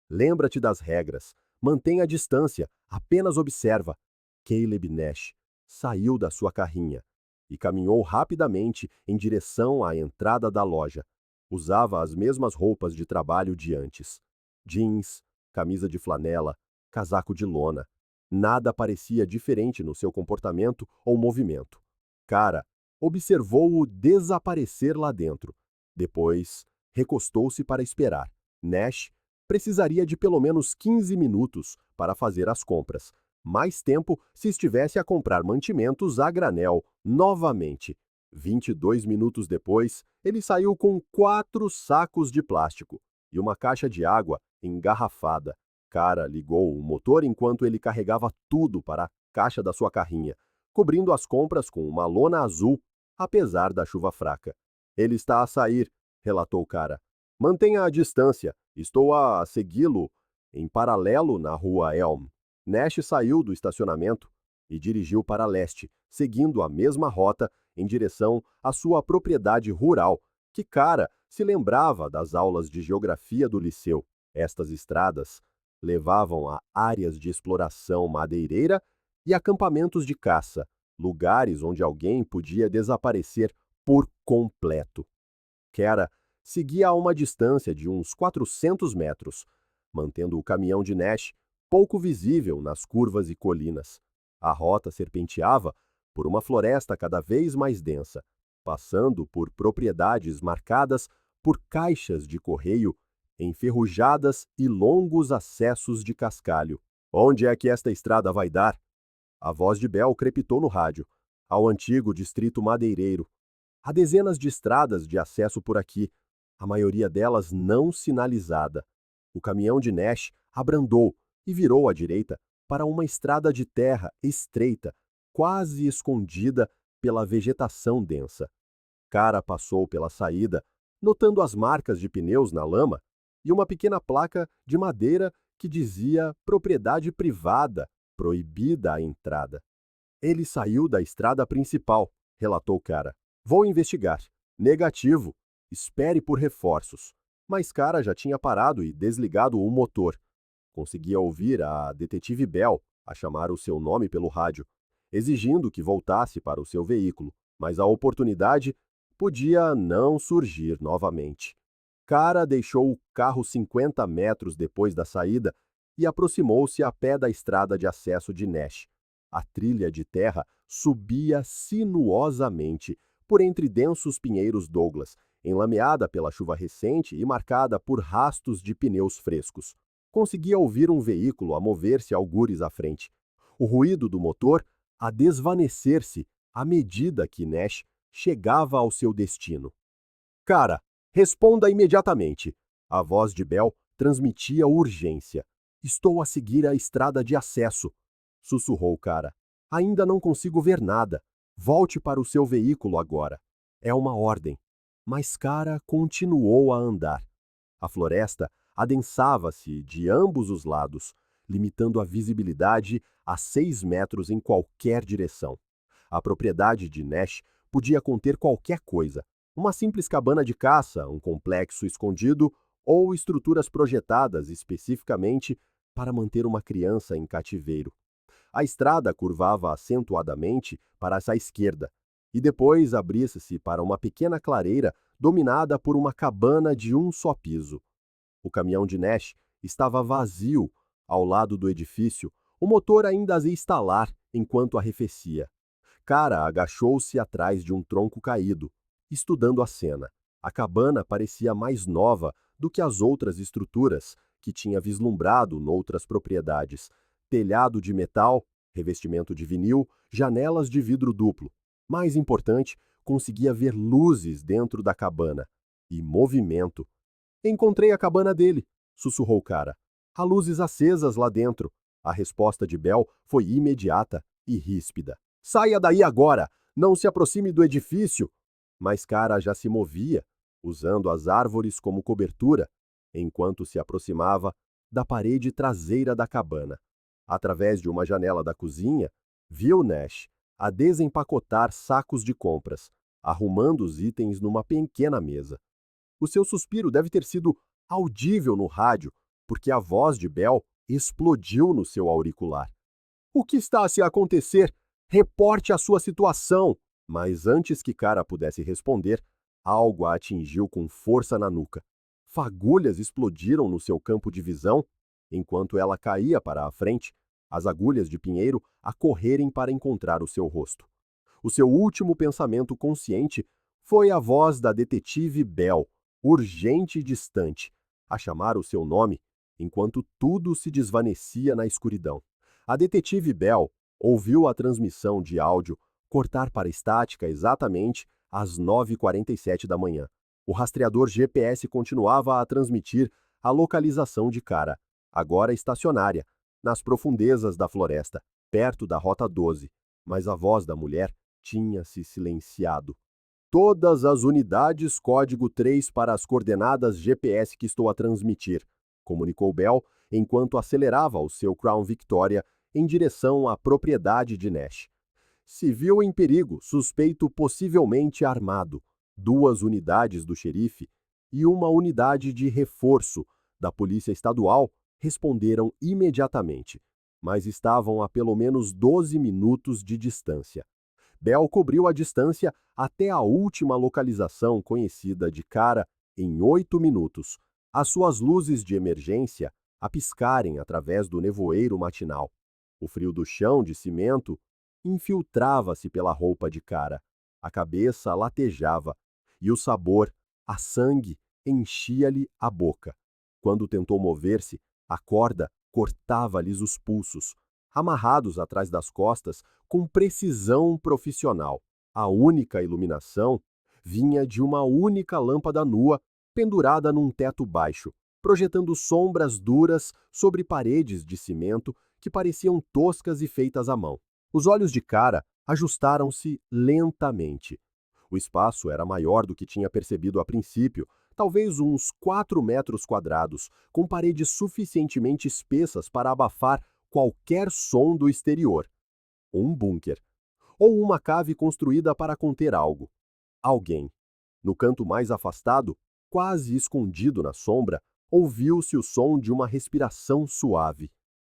Speaker 1: Lembra-te das regras. Mantenha a distância. Apenas observa. Caleb Nash saiu da sua carrinha e caminhou rapidamente em direção à entrada da loja. Usava as mesmas roupas de trabalho de antes. Jeans, camisa de flanela, casaco de lona. Nada parecia diferente no seu comportamento ou movimento. Cara observou-o desaparecer lá dentro. Depois, recostou-se para esperar. Nash precisaria de pelo menos 15 minutos para fazer as compras. Mais tempo se estivesse a comprar mantimentos a granel novamente. 22 minutos depois, ele saiu com 4 sacos de plástico e uma caixa de água engarrafada. Cara ligou o motor enquanto ele carregava tudo para a caixa da sua carrinha, cobrindo as compras com uma lona azul, apesar da chuva fraca. Ele está a sair, relatou Cara. Mantenha a distância, estou a segui-lo em paralelo na rua Elm. Nash saiu do estacionamento e dirigiu para leste, seguindo a mesma rota em direção à sua propriedade rural, que Cara se lembrava das aulas de geografia do liceu. Estas estradas levavam a áreas de exploração madeireira e acampamentos de caça, lugares onde alguém podia desaparecer por completo. Cara seguia a uma distância de uns 400 metros, mantendo o caminhão de Nash pouco visível nas curvas e colinas. A rota serpenteava por uma floresta cada vez mais densa, passando por propriedades marcadas por caixas de correio enferrujadas e longos acessos de cascalho. Onde é que esta estrada vai dar? A voz de Bell crepitou no rádio. Ao antigo distrito madeireiro. Há dezenas de estradas de acesso por aqui, a maioria delas não sinalizada. O caminhão de Nash abrandou e virou à direita para uma estrada de terra estreita, quase escondida pela vegetação densa. Cara passou pela saída, notando as marcas de pneus na lama e uma pequena placa de madeira que dizia propriedade privada, proibida a entrada. Ele saiu da estrada principal, relatou Cara. Vou investigar. Negativo. Espere por reforços. Mas Cara já tinha parado e desligado o motor. Conseguia ouvir a detetive Bell a chamar o seu nome pelo rádio, exigindo que voltasse para o seu veículo, mas a oportunidade podia não surgir novamente. Cara deixou o carro 50 metros depois da saída e aproximou-se a pé da estrada de acesso de Nash. A trilha de terra subia sinuosamente por entre densos pinheiros Douglas, enlameada pela chuva recente e marcada por rastos de pneus frescos. Conseguia ouvir um veículo a mover-se algures à frente. O ruído do motor a desvanecer-se à medida que Nash chegava ao seu destino. Cara, responda imediatamente. A voz de Bell transmitia urgência. Estou a seguir a estrada de acesso, sussurrou Cara. Ainda não consigo ver nada. Volte para o seu veículo agora. É uma ordem. Mas Cara continuou a andar. A floresta adensava-se de ambos os lados, limitando a visibilidade a 6 metros em qualquer direção. A propriedade de Nash podia conter qualquer coisa: uma simples cabana de caça, um complexo escondido ou estruturas projetadas especificamente para manter uma criança em cativeiro. A estrada curvava acentuadamente para a esquerda e depois abria-se para uma pequena clareira dominada por uma cabana de um só piso. O caminhão de Nash estava vazio ao lado do edifício, o motor ainda a estalar enquanto arrefecia. Cara agachou-se atrás de um tronco caído, estudando a cena. A cabana parecia mais nova do que as outras estruturas que tinha vislumbrado noutras propriedades. Telhado de metal, revestimento de vinil, janelas de vidro duplo. Mais importante, conseguia ver luzes dentro da cabana. E movimento. Encontrei a cabana dele, sussurrou Cara. Há luzes acesas lá dentro. A resposta de Bell foi imediata e ríspida. Saia daí agora! Não se aproxime do edifício! Mas Cara já se movia, usando as árvores como cobertura, enquanto se aproximava da parede traseira da cabana. Através de uma janela da cozinha, viu Nash a desempacotar sacos de compras, arrumando os itens numa pequena mesa. O seu suspiro deve ter sido audível no rádio, porque a voz de Bell explodiu no seu auricular. O que está a se acontecer? Reporte a sua situação! Mas antes que Cara pudesse responder, algo a atingiu com força na nuca. Fagulhas explodiram no seu campo de visão, enquanto ela caía para a frente, as agulhas de pinheiro a correrem para encontrar o seu rosto. O seu último pensamento consciente foi a voz da detetive Bell, urgente e distante, a chamar o seu nome, enquanto tudo se desvanecia na escuridão. A detetive Bell ouviu a transmissão de áudio cortar para estática exatamente às 9h47 da manhã. O rastreador GPS continuava a transmitir a localização de Cara, agora estacionária, nas profundezas da floresta, perto da Rota 12, mas a voz da mulher tinha se silenciado. Todas as unidades código 3 para as coordenadas GPS que estou a transmitir, comunicou Bell enquanto acelerava o seu Crown Victoria em direção à propriedade de Nash. Civil em perigo, suspeito possivelmente armado, 2 unidades do xerife e uma unidade de reforço da Polícia Estadual responderam imediatamente, mas estavam a pelo menos 12 minutos de distância. Bell cobriu a distância até a última localização conhecida de Cara em 8 minutos, as suas luzes de emergência a piscarem através do nevoeiro matinal. O frio do chão de cimento infiltrava-se pela roupa de Cara, a cabeça latejava e o sabor, a sangue, enchia-lhe a boca. Quando tentou mover-se, a corda cortava-lhes os pulsos, amarrados atrás das costas com precisão profissional. A única iluminação vinha de uma única lâmpada nua pendurada num teto baixo, projetando sombras duras sobre paredes de cimento que pareciam toscas e feitas à mão. Os olhos de Cara ajustaram-se lentamente. O espaço era maior do que tinha percebido a princípio, talvez uns 4 metros quadrados, com paredes suficientemente espessas para abafar qualquer som do exterior. Um bunker. ou uma cave construída para conter algo. Alguém. No canto mais afastado, quase escondido na sombra, ouviu-se o som de uma respiração suave.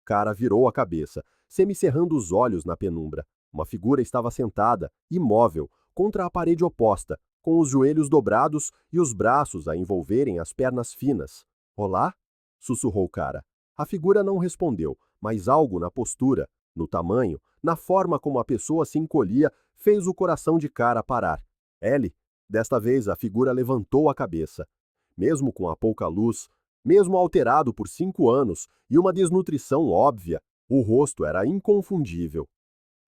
Speaker 1: Cara virou a cabeça, semicerrando os olhos na penumbra. Uma figura estava sentada, imóvel, contra a parede oposta, com os joelhos dobrados e os braços a envolverem as pernas finas. Olá? Sussurrou Cara. A figura não respondeu, mas algo na postura, no tamanho, na forma como a pessoa se encolhia, fez o coração de Cara parar. Ellie, desta vez a figura levantou a cabeça. Mesmo com a pouca luz, mesmo alterado por 5 anos e uma desnutrição óbvia, o rosto era inconfundível.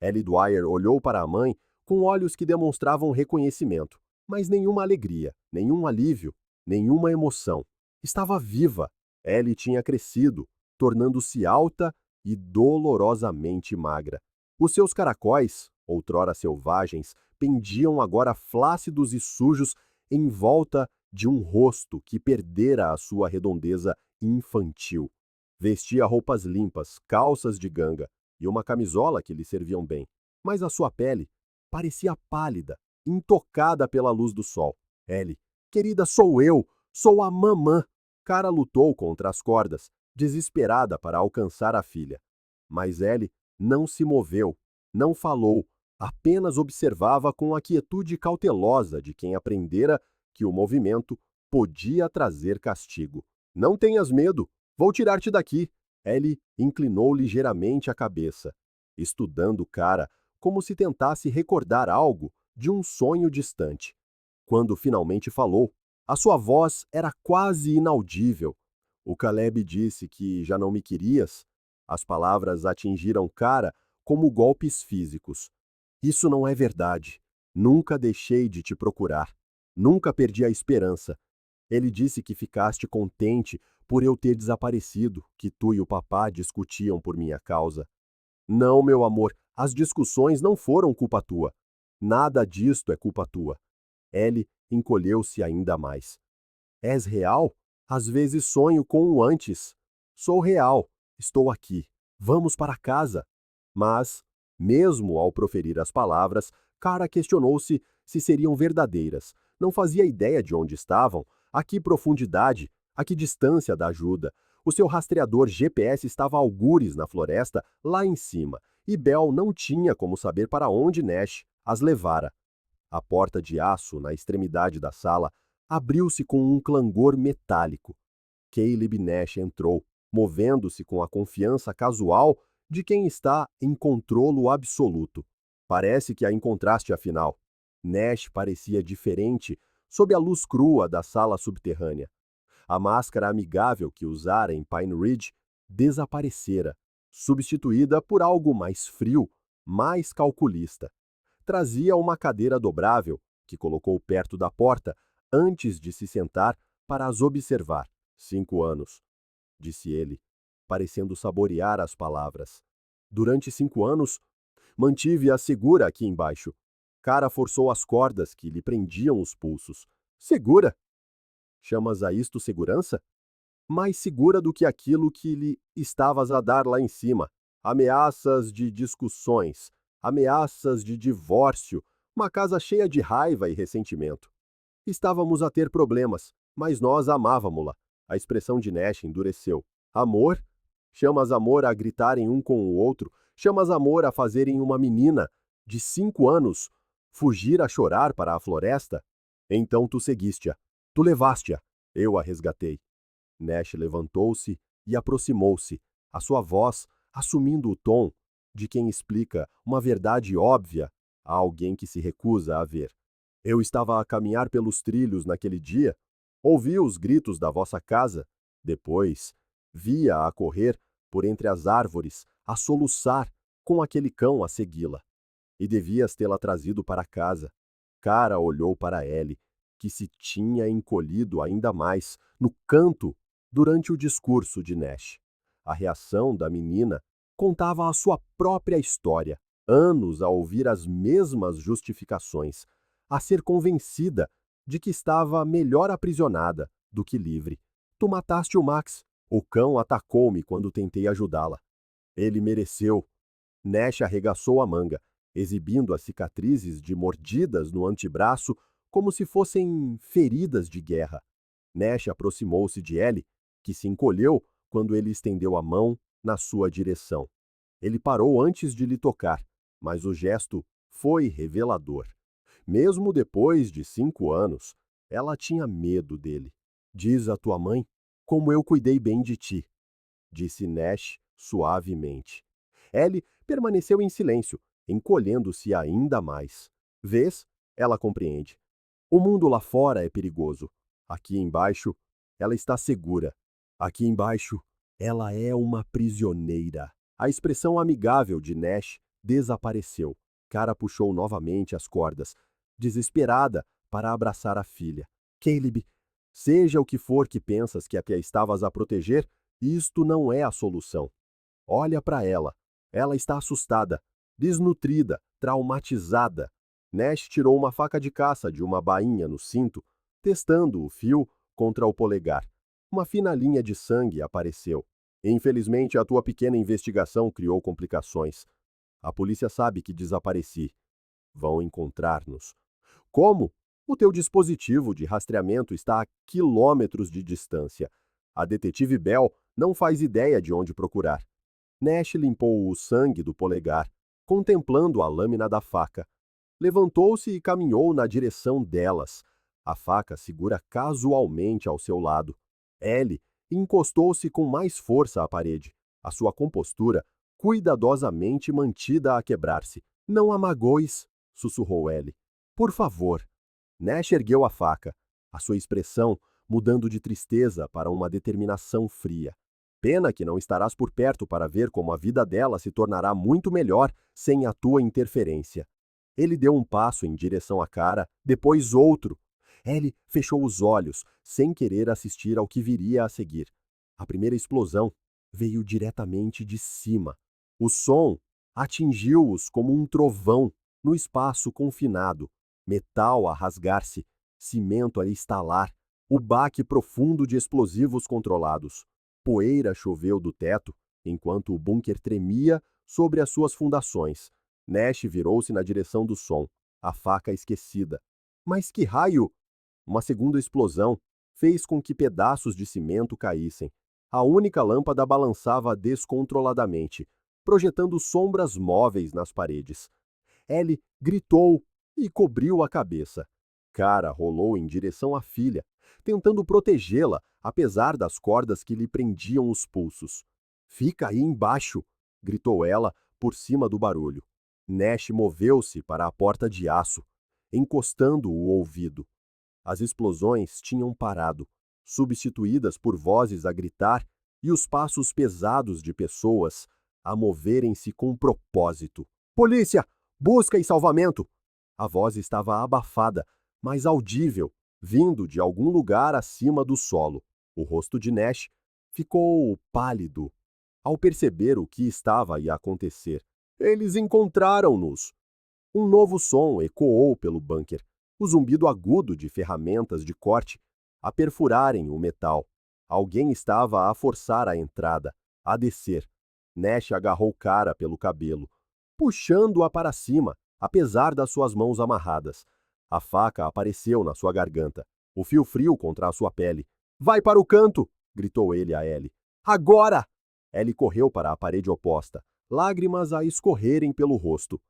Speaker 1: Ellie Dwyer olhou para a mãe com olhos que demonstravam reconhecimento, mas nenhuma alegria, nenhum alívio, nenhuma emoção. Estava viva. Ellie tinha crescido, tornando-se alta e dolorosamente magra. Os seus caracóis, outrora selvagens, pendiam agora flácidos e sujos em volta de um rosto que perdera a sua redondeza infantil. Vestia roupas limpas, calças de ganga e uma camisola que lhe serviam bem, mas a sua pele parecia pálida, intocada pela luz do sol. Ellie, querida, sou a mamã. Cara lutou contra as cordas, desesperada para alcançar a filha. Mas Ellie não se moveu, não falou, apenas observava com a quietude cautelosa de quem aprendera que o movimento podia trazer castigo. Não tenhas medo, vou tirar-te daqui. Ellie inclinou ligeiramente a cabeça, estudando Cara como se tentasse recordar algo de um sonho distante. Quando finalmente falou, a sua voz era quase inaudível. O Caleb disse que já não me querias. As palavras atingiram Cara como golpes físicos. Isso não é verdade. Nunca deixei de te procurar. Nunca perdi a esperança. Ele disse que ficaste contente por eu ter desaparecido, que tu e o papá discutiam por minha causa. Não, meu amor, as discussões não foram culpa tua. Nada disto é culpa tua. Ellie encolheu-se ainda mais. És real? Às vezes sonho com o antes. Sou real. Estou aqui. Vamos para casa. Mas, mesmo ao proferir as palavras, Cara questionou-se se seriam verdadeiras. Não fazia ideia de onde estavam, a que profundidade, a que distância da ajuda. O seu rastreador GPS estava a algures na floresta, lá em cima, e Bell não tinha como saber para onde Nash as levara. A porta de aço, na extremidade da sala, abriu-se com um clangor metálico. Caleb Nash entrou, movendo-se com a confiança casual de quem está em controlo absoluto. Parece que a encontraste afinal. Nash parecia diferente sob a luz crua da sala subterrânea. A máscara amigável que usara em Pine Ridge desaparecera, substituída por algo mais frio, mais calculista. Trazia uma cadeira dobrável, que colocou perto da porta, antes de se sentar para as observar. 5 anos, disse ele, parecendo saborear as palavras. Durante 5 anos, mantive-a segura aqui embaixo. Cara forçou as cordas que lhe prendiam os pulsos. Segura? Chamas a isto segurança? Mais segura do que aquilo que lhe estavas a dar lá em cima. Ameaças de discussões, ameaças de divórcio, uma casa cheia de raiva e ressentimento. Estávamos a ter problemas, mas nós amávamo-la. A expressão de Nash endureceu. Amor? Chamas amor a gritarem um com o outro, chamas amor a fazerem uma menina de 5 anos fugir a chorar para a floresta? Então tu seguiste-a. Tu levaste-a. Eu a resgatei. Nash levantou-se e aproximou-se, a sua voz assumindo o tom de quem explica uma verdade óbvia a alguém que se recusa a ver. Eu estava a caminhar pelos trilhos naquele dia, ouvi os gritos da vossa casa, depois via-a correr por entre as árvores, a soluçar, com aquele cão a segui-la. E devias tê-la trazido para casa. Cara olhou para Ellie, que se tinha encolhido ainda mais, no canto, durante o discurso de Nash. A reação da menina contava a sua própria história, anos a ouvir as mesmas justificações, a ser convencida de que estava melhor aprisionada do que livre. Tu mataste o Max. O cão atacou-me quando tentei ajudá-la. Ele mereceu. Nash arregaçou a manga. exibindo as cicatrizes de mordidas no antebraço como se fossem feridas de guerra. Nash aproximou-se de Ellie, que se encolheu quando ele estendeu a mão na sua direção. Ele parou antes de lhe tocar, mas o gesto foi revelador. Mesmo depois de 5 anos, ela tinha medo dele. Diz a tua mãe como eu cuidei bem de ti, disse Nash suavemente. Ellie permaneceu em silêncio, encolhendo-se ainda mais. Vês? Ela compreende. O mundo lá fora é perigoso. Aqui embaixo, ela está segura. Aqui embaixo, ela é uma prisioneira. A expressão amigável de Nash desapareceu. Cara puxou novamente as cordas, desesperada para abraçar a filha. Caleb, seja o que for que pensas que a estavas a proteger, isto não é a solução. Olha para ela. Ela está assustada, desnutrida, traumatizada. Nash tirou uma faca de caça de uma bainha no cinto, testando o fio contra o polegar. Uma fina linha de sangue apareceu. Infelizmente, a tua pequena investigação criou complicações. A polícia sabe que desapareci. Vão encontrar-nos. Como? O teu dispositivo de rastreamento está a quilômetros de distância. A detetive Bell não faz ideia de onde procurar. Nash limpou o sangue do polegar, contemplando a lâmina da faca. Levantou-se e caminhou na direção delas. A faca segura casualmente ao seu lado. Ellie encostou-se com mais força à parede, a sua compostura cuidadosamente mantida a quebrar-se. Não a magoes, sussurrou Ellie. Por favor. Nash ergueu a faca, a sua expressão mudando de tristeza para uma determinação fria. Pena que não estarás por perto para ver como a vida dela se tornará muito melhor sem a tua interferência. Ele deu um passo em direção à cara, depois outro. Ellie fechou os olhos, sem querer assistir ao que viria a seguir. A primeira explosão veio diretamente de cima. O som atingiu-os como um trovão no espaço confinado. Metal a rasgar-se, cimento a estalar, o baque profundo de explosivos controlados. Poeira choveu do teto, enquanto o bunker tremia sobre as suas fundações. Nash virou-se na direção do som, a faca esquecida. Mas que raio! Uma segunda explosão fez com que pedaços de cimento caíssem. A única lâmpada balançava descontroladamente, projetando sombras móveis nas paredes. Ellie gritou e cobriu a cabeça. Cara rolou em direção à filha, tentando protegê-la, apesar das cordas que lhe prendiam os pulsos. Fica aí embaixo! Gritou ela por cima do barulho. Nash moveu-se para a porta de aço, encostando o ouvido. As explosões tinham parado, substituídas por vozes a gritar e os passos pesados de pessoas a moverem-se com propósito. Polícia! Busca e salvamento! A voz estava abafada, mas audível, vindo de algum lugar acima do solo. O rosto de Nash ficou pálido ao perceber o que estava a acontecer. Eles encontraram-nos! Um novo som ecoou pelo bunker, o zumbido agudo de ferramentas de corte a perfurarem o metal. Alguém estava a forçar a entrada, a descer. Nash agarrou Cara pelo cabelo, puxando-a para cima, apesar das suas mãos amarradas. A faca apareceu na sua garganta, o fio frio contra a sua pele. Vai para o canto! Gritou ele a Ellie. Agora! Ellie correu para a parede oposta, lágrimas a escorrerem pelo rosto.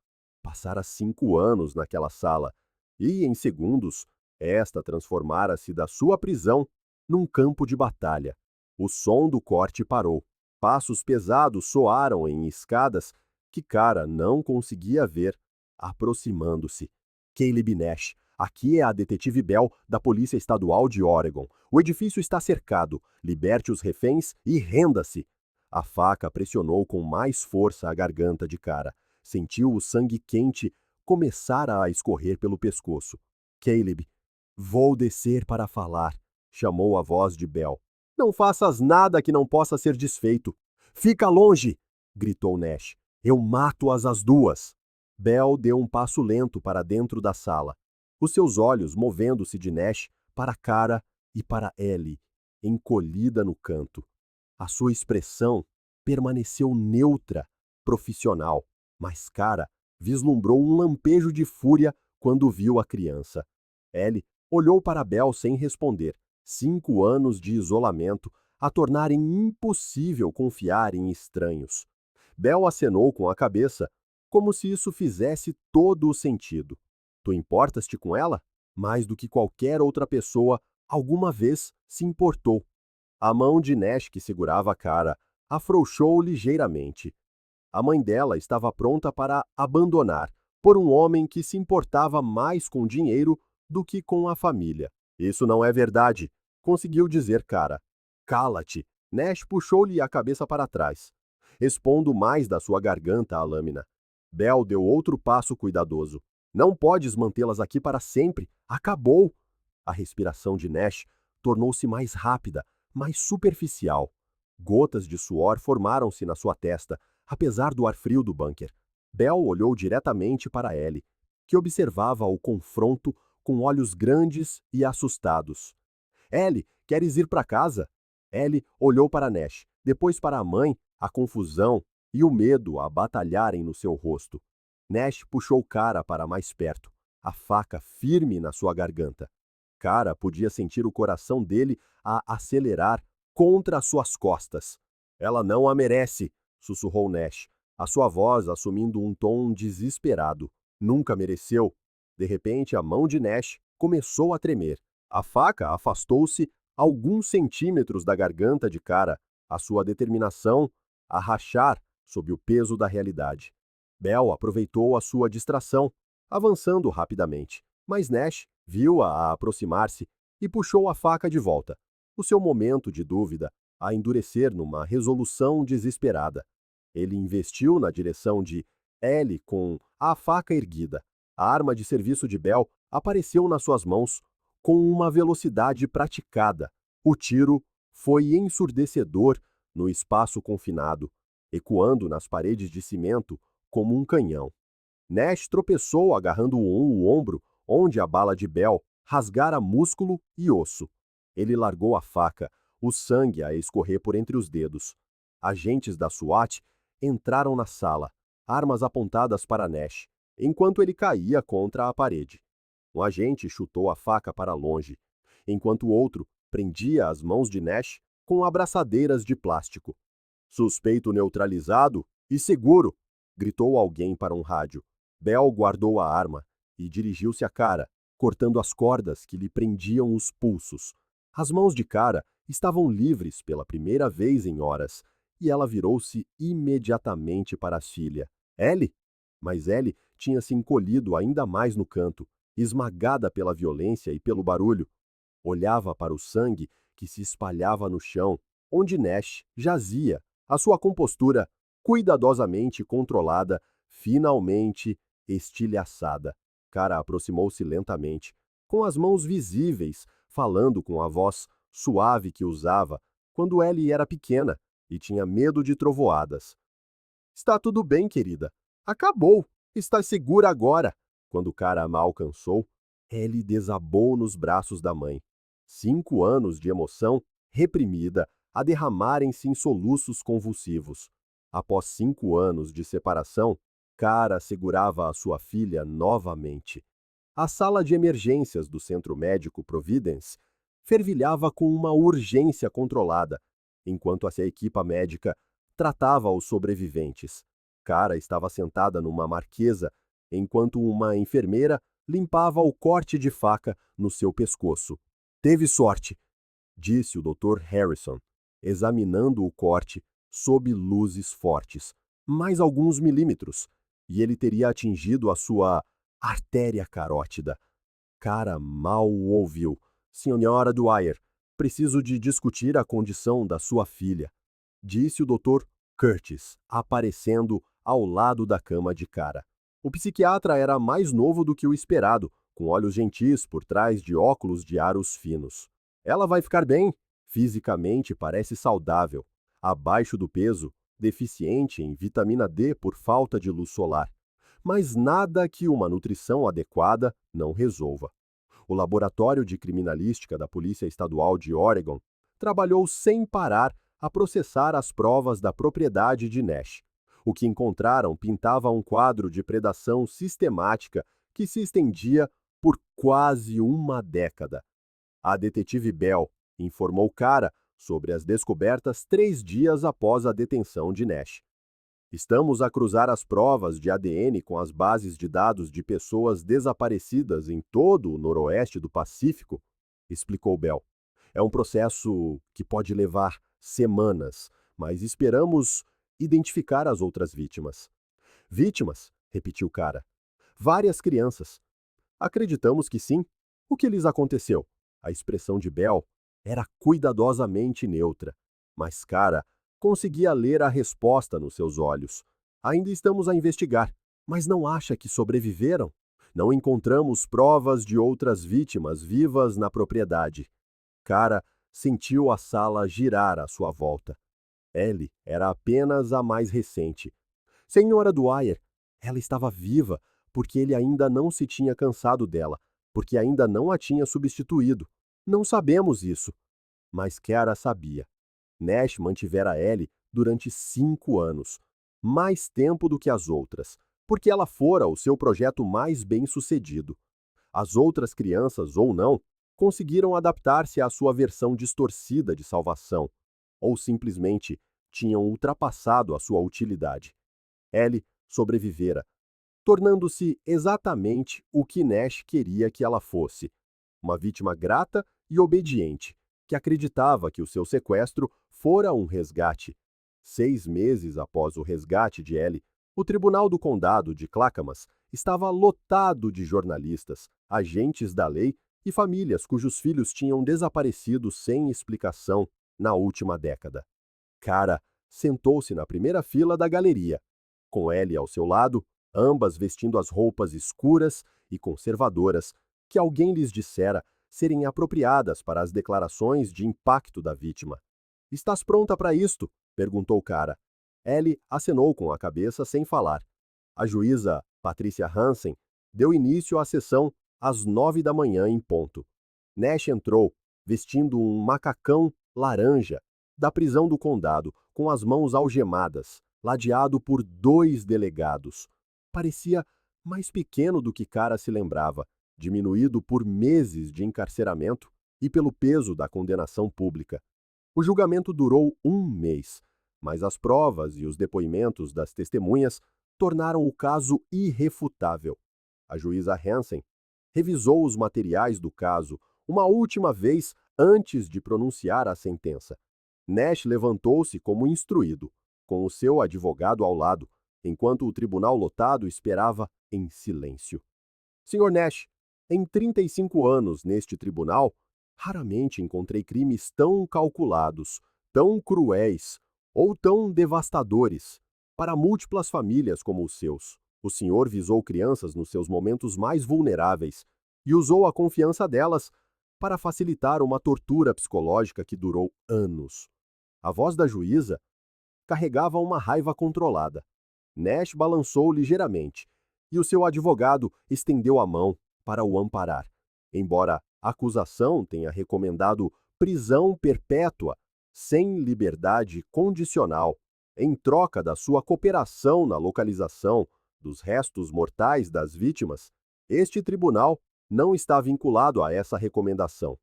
Speaker 1: Passara 5 anos naquela sala, e, em segundos, esta transformara-se da sua prisão num campo de batalha. O som do corte parou. Passos pesados soaram em escadas que Cara não conseguia ver, aproximando-se. Caleb Nash, aqui é a detetive Bell da Polícia Estadual de Oregon. O edifício está cercado. Liberte os reféns e renda-se. A faca pressionou com mais força a garganta de Cara. Sentiu o sangue quente começar a escorrer pelo pescoço. Caleb, vou descer para falar, chamou a voz de Bell. Não faças nada que não possa ser desfeito. Fica longe, gritou Nash. Eu mato-as as duas. Bell deu um passo lento para dentro da sala, os seus olhos movendo-se de Nash para Cara e para Ellie, encolhida no canto. A sua expressão permaneceu neutra, profissional, mas Cara vislumbrou um lampejo de fúria quando viu a criança. Ellie olhou para Belle sem responder. 5 anos de isolamento a tornarem impossível confiar em estranhos. Belle acenou com a cabeça, como se isso fizesse todo o sentido. Tu importas-te com ela? Mais do que qualquer outra pessoa alguma vez se importou. A mão de Nash, que segurava a cara, afrouxou ligeiramente. A mãe dela estava pronta para abandonar por um homem que se importava mais com dinheiro do que com a família. Isso não é verdade, conseguiu dizer Cara. Cala-te! Nash puxou-lhe a cabeça para trás, expondo mais da sua garganta a lâmina. Belle deu outro passo cuidadoso. Não podes mantê-las aqui para sempre. Acabou! A respiração de Nash tornou-se mais rápida, mais superficial. Gotas de suor formaram-se na sua testa, apesar do ar frio do bunker. Belle olhou diretamente para Ellie, que observava o confronto com olhos grandes e assustados. Ellie, queres ir para casa? Ellie olhou para Nash, depois para a mãe, a confusão e o medo a batalharem no seu rosto. Nash puxou Cara para mais perto, a faca firme na sua garganta. Cara podia sentir o coração dele a acelerar contra as suas costas. Ela não a merece, sussurrou Nash, a sua voz assumindo um tom desesperado. Nunca mereceu. De repente, a mão de Nash começou a tremer. A faca afastou-se alguns centímetros da garganta de Cara, a sua determinação a rachar sob o peso da realidade. Belle aproveitou a sua distração, avançando rapidamente, mas Nash viu-a aproximar-se e puxou a faca de volta, o seu momento de dúvida a endurecer numa resolução desesperada. Ele investiu na direção de Ellie com a faca erguida. A arma de serviço de Belle apareceu nas suas mãos com uma velocidade praticada. O tiro foi ensurdecedor no espaço confinado, ecoando nas paredes de cimento como um canhão. Nash tropeçou agarrando o ombro onde a bala de Belle rasgara músculo e osso. Ele largou a faca, o sangue a escorrer por entre os dedos. Agentes da SWAT entraram na sala, armas apontadas para Nash, enquanto ele caía contra a parede. Um agente chutou a faca para longe, enquanto o outro prendia as mãos de Nash com abraçadeiras de plástico. Suspeito neutralizado e seguro, gritou alguém para um rádio. Belle guardou a arma e dirigiu-se à Cara, cortando as cordas que lhe prendiam os pulsos. As mãos de Cara estavam livres pela primeira vez em horas, e ela virou-se imediatamente para a filha. Ellie? Mas Ellie tinha se encolhido ainda mais no canto, esmagada pela violência e pelo barulho. Olhava para o sangue que se espalhava no chão, onde Nash jazia, a sua compostura cuidadosamente controlada, finalmente estilhaçada. Cara aproximou-se lentamente, com as mãos visíveis, falando com a voz suave que usava quando Ellie era pequena e tinha medo de trovoadas. Está tudo bem, querida. Acabou. Está segura agora. Quando Cara a alcançou, Ellie desabou nos braços da mãe. 5 anos de emoção reprimida a derramarem-se em soluços convulsivos. Após 5 anos de separação, Cara segurava a sua filha novamente. A sala de emergências do Centro Médico Providence fervilhava com uma urgência controlada, enquanto a equipa médica tratava os sobreviventes. Cara estava sentada numa marquesa, enquanto uma enfermeira limpava o corte de faca no seu pescoço. Teve sorte, disse o Dr. Harrison, examinando o corte sob luzes fortes. Mais alguns milímetros, e ele teria atingido a sua artéria carótida. Cara mal o ouviu. Senhora Dwyer, preciso de discutir a condição da sua filha, disse o Dr. Curtis, aparecendo ao lado da cama de Cara. O psiquiatra era mais novo do que o esperado, com olhos gentis por trás de óculos de aros finos. Ela vai ficar bem. Fisicamente parece saudável, abaixo do peso, deficiente em vitamina D por falta de luz solar. Mas nada que uma nutrição adequada não resolva. O Laboratório de Criminalística da Polícia Estadual de Oregon trabalhou sem parar a processar as provas da propriedade de Nash. O que encontraram pintava um quadro de predação sistemática que se estendia por quase uma década. A detetive Bell informou Cara sobre as descobertas 3 dias após a detenção de Nash. Estamos a cruzar as provas de ADN com as bases de dados de pessoas desaparecidas em todo o noroeste do Pacífico, explicou Bell. É um processo que pode levar semanas, mas esperamos identificar as outras vítimas. Vítimas? Repetiu Cara. Várias crianças. Acreditamos que sim. O que lhes aconteceu? A expressão de Bell era cuidadosamente neutra, mas Cara conseguia ler a resposta nos seus olhos. Ainda estamos a investigar, mas não acha que sobreviveram? Não encontramos provas de outras vítimas vivas na propriedade. Cara sentiu a sala girar à sua volta. Ellie era apenas a mais recente. Senhora Dwyer, ela estava viva porque ele ainda não se tinha cansado dela, porque ainda não a tinha substituído. Não sabemos isso. Mas Cara sabia. Nash mantivera Ellie durante 5 anos, mais tempo do que as outras, porque ela fora o seu projeto mais bem-sucedido. As outras crianças, ou não, conseguiram adaptar-se à sua versão distorcida de salvação, ou simplesmente tinham ultrapassado a sua utilidade. Ellie sobrevivera, tornando-se exatamente o que Nash queria que ela fosse: uma vítima grata e obediente, que acreditava que o seu sequestro fora um resgate. 6 meses após o resgate de Ellie, o Tribunal do Condado de Clackamas estava lotado de jornalistas, agentes da lei e famílias cujos filhos tinham desaparecido sem explicação na última década. Cara sentou-se na primeira fila da galeria, com Ellie ao seu lado, ambas vestindo as roupas escuras e conservadoras que alguém lhes dissera serem apropriadas para as declarações de impacto da vítima. "Estás pronta para isto?" perguntou Cara. Ellie acenou com a cabeça sem falar. A juíza, Patricia Hansen, deu início à sessão às 9 da manhã em ponto. Nash entrou, vestindo um macacão laranja, da prisão do condado, com as mãos algemadas, ladeado por 2 delegados. Parecia mais pequeno do que Cara se lembrava, diminuído por meses de encarceramento e pelo peso da condenação pública. O julgamento durou 1 mês, mas as provas e os depoimentos das testemunhas tornaram o caso irrefutável. A juíza Hansen revisou os materiais do caso uma última vez antes de pronunciar a sentença. Nash levantou-se como instruído, com o seu advogado ao lado, enquanto o tribunal lotado esperava em silêncio. "Sr. Nash, em 35 anos neste tribunal, raramente encontrei crimes tão calculados, tão cruéis ou tão devastadores para múltiplas famílias como os seus. O senhor visou crianças nos seus momentos mais vulneráveis e usou a confiança delas para facilitar uma tortura psicológica que durou anos." A voz da juíza carregava uma raiva controlada. Nash balançou ligeiramente e o seu advogado estendeu a mão para o amparar. Embora a acusação tenha recomendado prisão perpétua sem liberdade condicional, em troca da sua cooperação na localização dos restos mortais das vítimas, este tribunal não está vinculado a essa recomendação.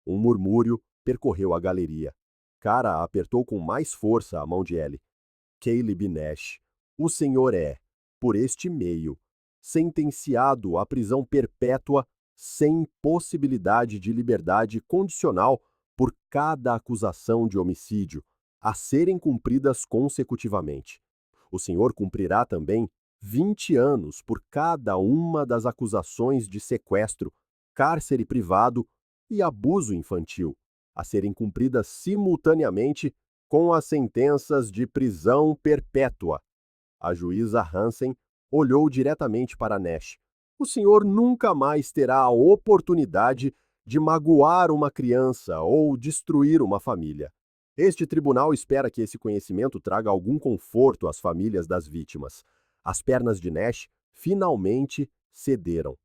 Speaker 1: Um murmúrio percorreu a galeria. Cara apertou com mais força a mão de Ellie. "Caleb Nash, o senhor é, por este meio, sentenciado à prisão perpétua sem possibilidade de liberdade condicional por cada acusação de homicídio, a serem cumpridas consecutivamente. O senhor cumprirá também 20 anos por cada uma das acusações de sequestro, cárcere privado e abuso infantil, a serem cumpridas simultaneamente com as sentenças de prisão perpétua." A juíza Hansen olhou diretamente para Nash. "O senhor nunca mais terá a oportunidade de magoar uma criança ou destruir uma família. Este tribunal espera que esse conhecimento traga algum conforto às famílias das vítimas." As pernas de Nash finalmente cederam.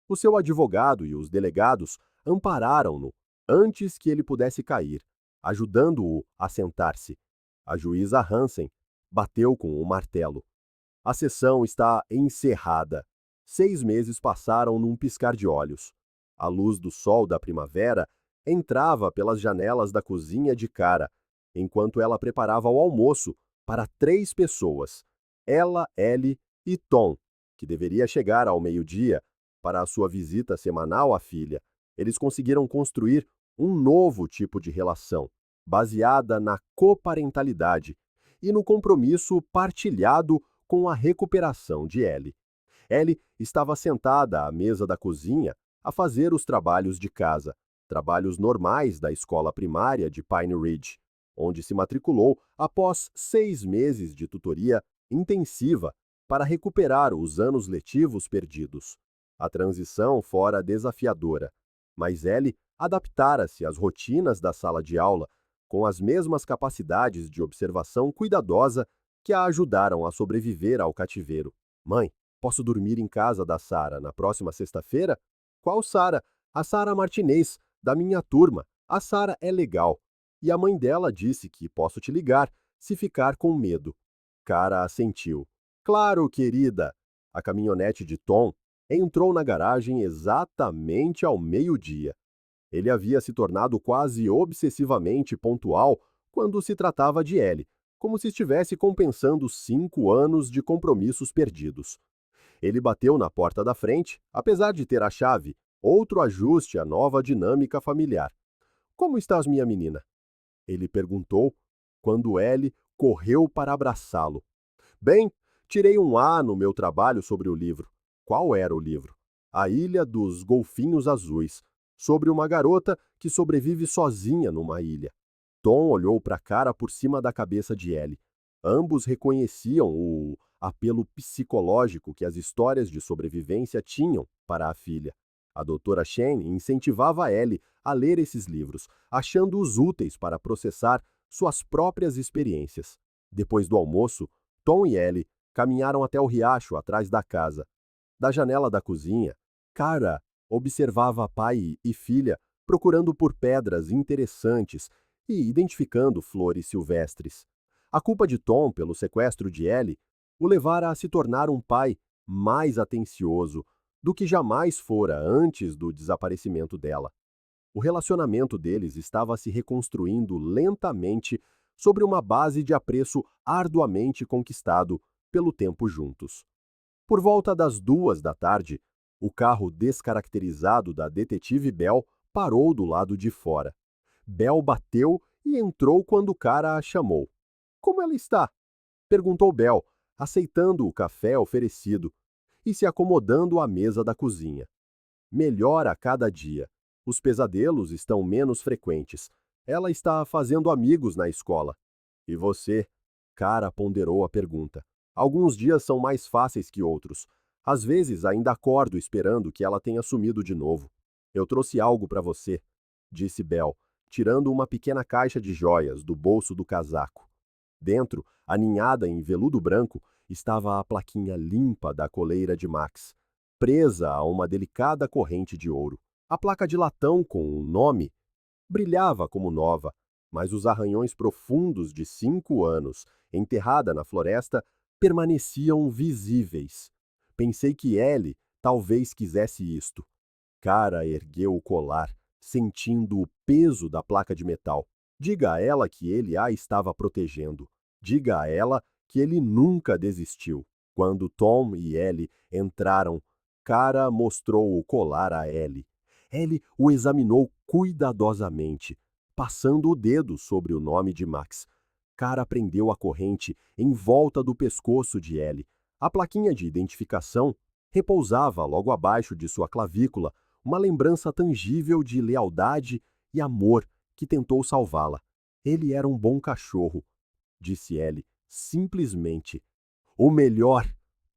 Speaker 1: O seu advogado e os delegados ampararam-no antes que ele pudesse cair, ajudando-o a sentar-se. A juíza Hansen bateu com o martelo. A sessão está encerrada. 6 meses passaram num piscar de olhos. A luz do sol da primavera entrava pelas janelas da cozinha de cara, enquanto ela preparava o almoço para 3 pessoas, ela, Ellie e Tom, que deveria chegar ao meio-dia para a sua visita semanal à filha. Eles conseguiram construir um novo tipo de relação, baseada na coparentalidade e no compromisso partilhado com a recuperação de Ellie. Ellie estava sentada à mesa da cozinha a fazer os trabalhos de casa, trabalhos normais da escola primária de Pine Ridge, onde se matriculou após 6 meses de tutoria intensiva para recuperar os anos letivos perdidos. A transição fora desafiadora, mas Ellie adaptara-se às rotinas da sala de aula com as mesmas capacidades de observação cuidadosa que a ajudaram a sobreviver ao cativeiro. Mãe, posso dormir em casa da Sarah na próxima sexta-feira? Qual Sarah? A Sarah Martinez, da minha turma. A Sarah é legal. E a mãe dela disse que posso te ligar se ficar com medo. Cara assentiu. Claro, querida. A caminhonete de Tom entrou na garagem exatamente ao meio-dia. Ele havia se tornado quase obsessivamente pontual quando se tratava de Ellie, como se estivesse compensando 5 anos de compromissos perdidos. Ele bateu na porta da frente, apesar de ter a chave, outro ajuste à nova dinâmica familiar. Como estás, minha menina? Ele perguntou, quando Ellie correu para abraçá-lo. Bem, tirei um A no meu trabalho sobre o livro. Qual era o livro? A Ilha dos Golfinhos Azuis, sobre uma garota que sobrevive sozinha numa ilha. Tom olhou para a cara por cima da cabeça de Ellie. Ambos reconheciam o apelo psicológico que as histórias de sobrevivência tinham para a filha. A doutora Shane incentivava Ellie a ler esses livros, achando-os úteis para processar suas próprias experiências. Depois do almoço, Tom e Ellie caminharam até o riacho atrás da casa. Da janela da cozinha, Cara observava pai e filha procurando por pedras interessantes e identificando flores silvestres. A culpa de Tom pelo sequestro de Ellie o levara a se tornar um pai mais atencioso do que jamais fora antes do desaparecimento dela. O relacionamento deles estava se reconstruindo lentamente sobre uma base de apreço arduamente conquistado pelo tempo juntos. Por volta das 2 da tarde, o carro descaracterizado da detetive Bell parou do lado de fora. Bell bateu e entrou quando o cara a chamou. Como ela está? Perguntou Bell, aceitando o café oferecido e se acomodando à mesa da cozinha. Melhor a cada dia. Os pesadelos estão menos frequentes. Ela está fazendo amigos na escola. E você? Cara ponderou a pergunta. Alguns dias são mais fáceis que outros. Às vezes ainda acordo esperando que ela tenha sumido de novo. Eu trouxe algo para você, disse Bell, tirando uma pequena caixa de joias do bolso do casaco. Dentro, aninhada em veludo branco, estava a plaquinha limpa da coleira de Max, presa a uma delicada corrente de ouro. A placa de latão com o nome brilhava como nova, mas os arranhões profundos de 5 anos, enterrada na floresta, permaneciam visíveis. Pensei que Ellie talvez quisesse isto. Cara ergueu o colar, sentindo o peso da placa de metal. Diga a ela que ele a estava protegendo. Diga a ela que ele nunca desistiu. Quando Tom e Ellie entraram, Cara mostrou o colar a Ellie. Ellie o examinou cuidadosamente, passando o dedo sobre o nome de Max. Cara prendeu a corrente em volta do pescoço de Ellie. A plaquinha de identificação repousava logo abaixo de sua clavícula, uma lembrança tangível de lealdade e amor que tentou salvá-la. Ele era um bom cachorro, disse Ellie, simplesmente. O melhor,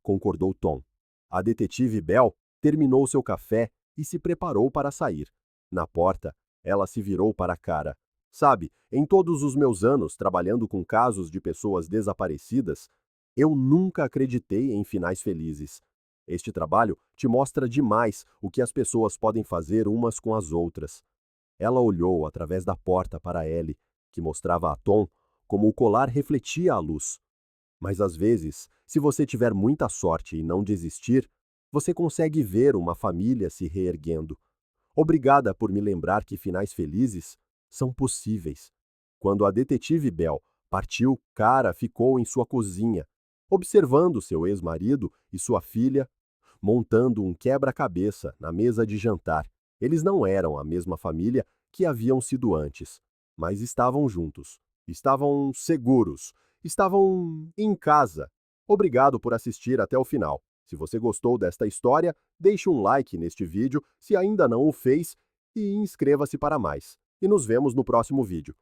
Speaker 1: concordou Tom. A detetive Bell terminou seu café e se preparou para sair. Na porta, ela se virou para Cara. Sabe, em todos os meus anos trabalhando com casos de pessoas desaparecidas, eu nunca acreditei em finais felizes. Este trabalho te mostra demais o que as pessoas podem fazer umas com as outras. Ela olhou através da porta para Ellie, que mostrava a Tom como o colar refletia a luz. Mas às vezes, se você tiver muita sorte e não desistir, você consegue ver uma família se reerguendo. Obrigada por me lembrar que finais felizes são possíveis. Quando a detetive Bell partiu, Cara ficou em sua cozinha, observando seu ex-marido e sua filha montando um quebra-cabeça na mesa de jantar. Eles não eram a mesma família que haviam sido antes, mas estavam juntos. Estavam seguros. Estavam em casa. Obrigado por assistir até o final. Se você gostou desta história, deixe um like neste vídeo se ainda não o fez e inscreva-se para mais. E nos vemos no próximo vídeo.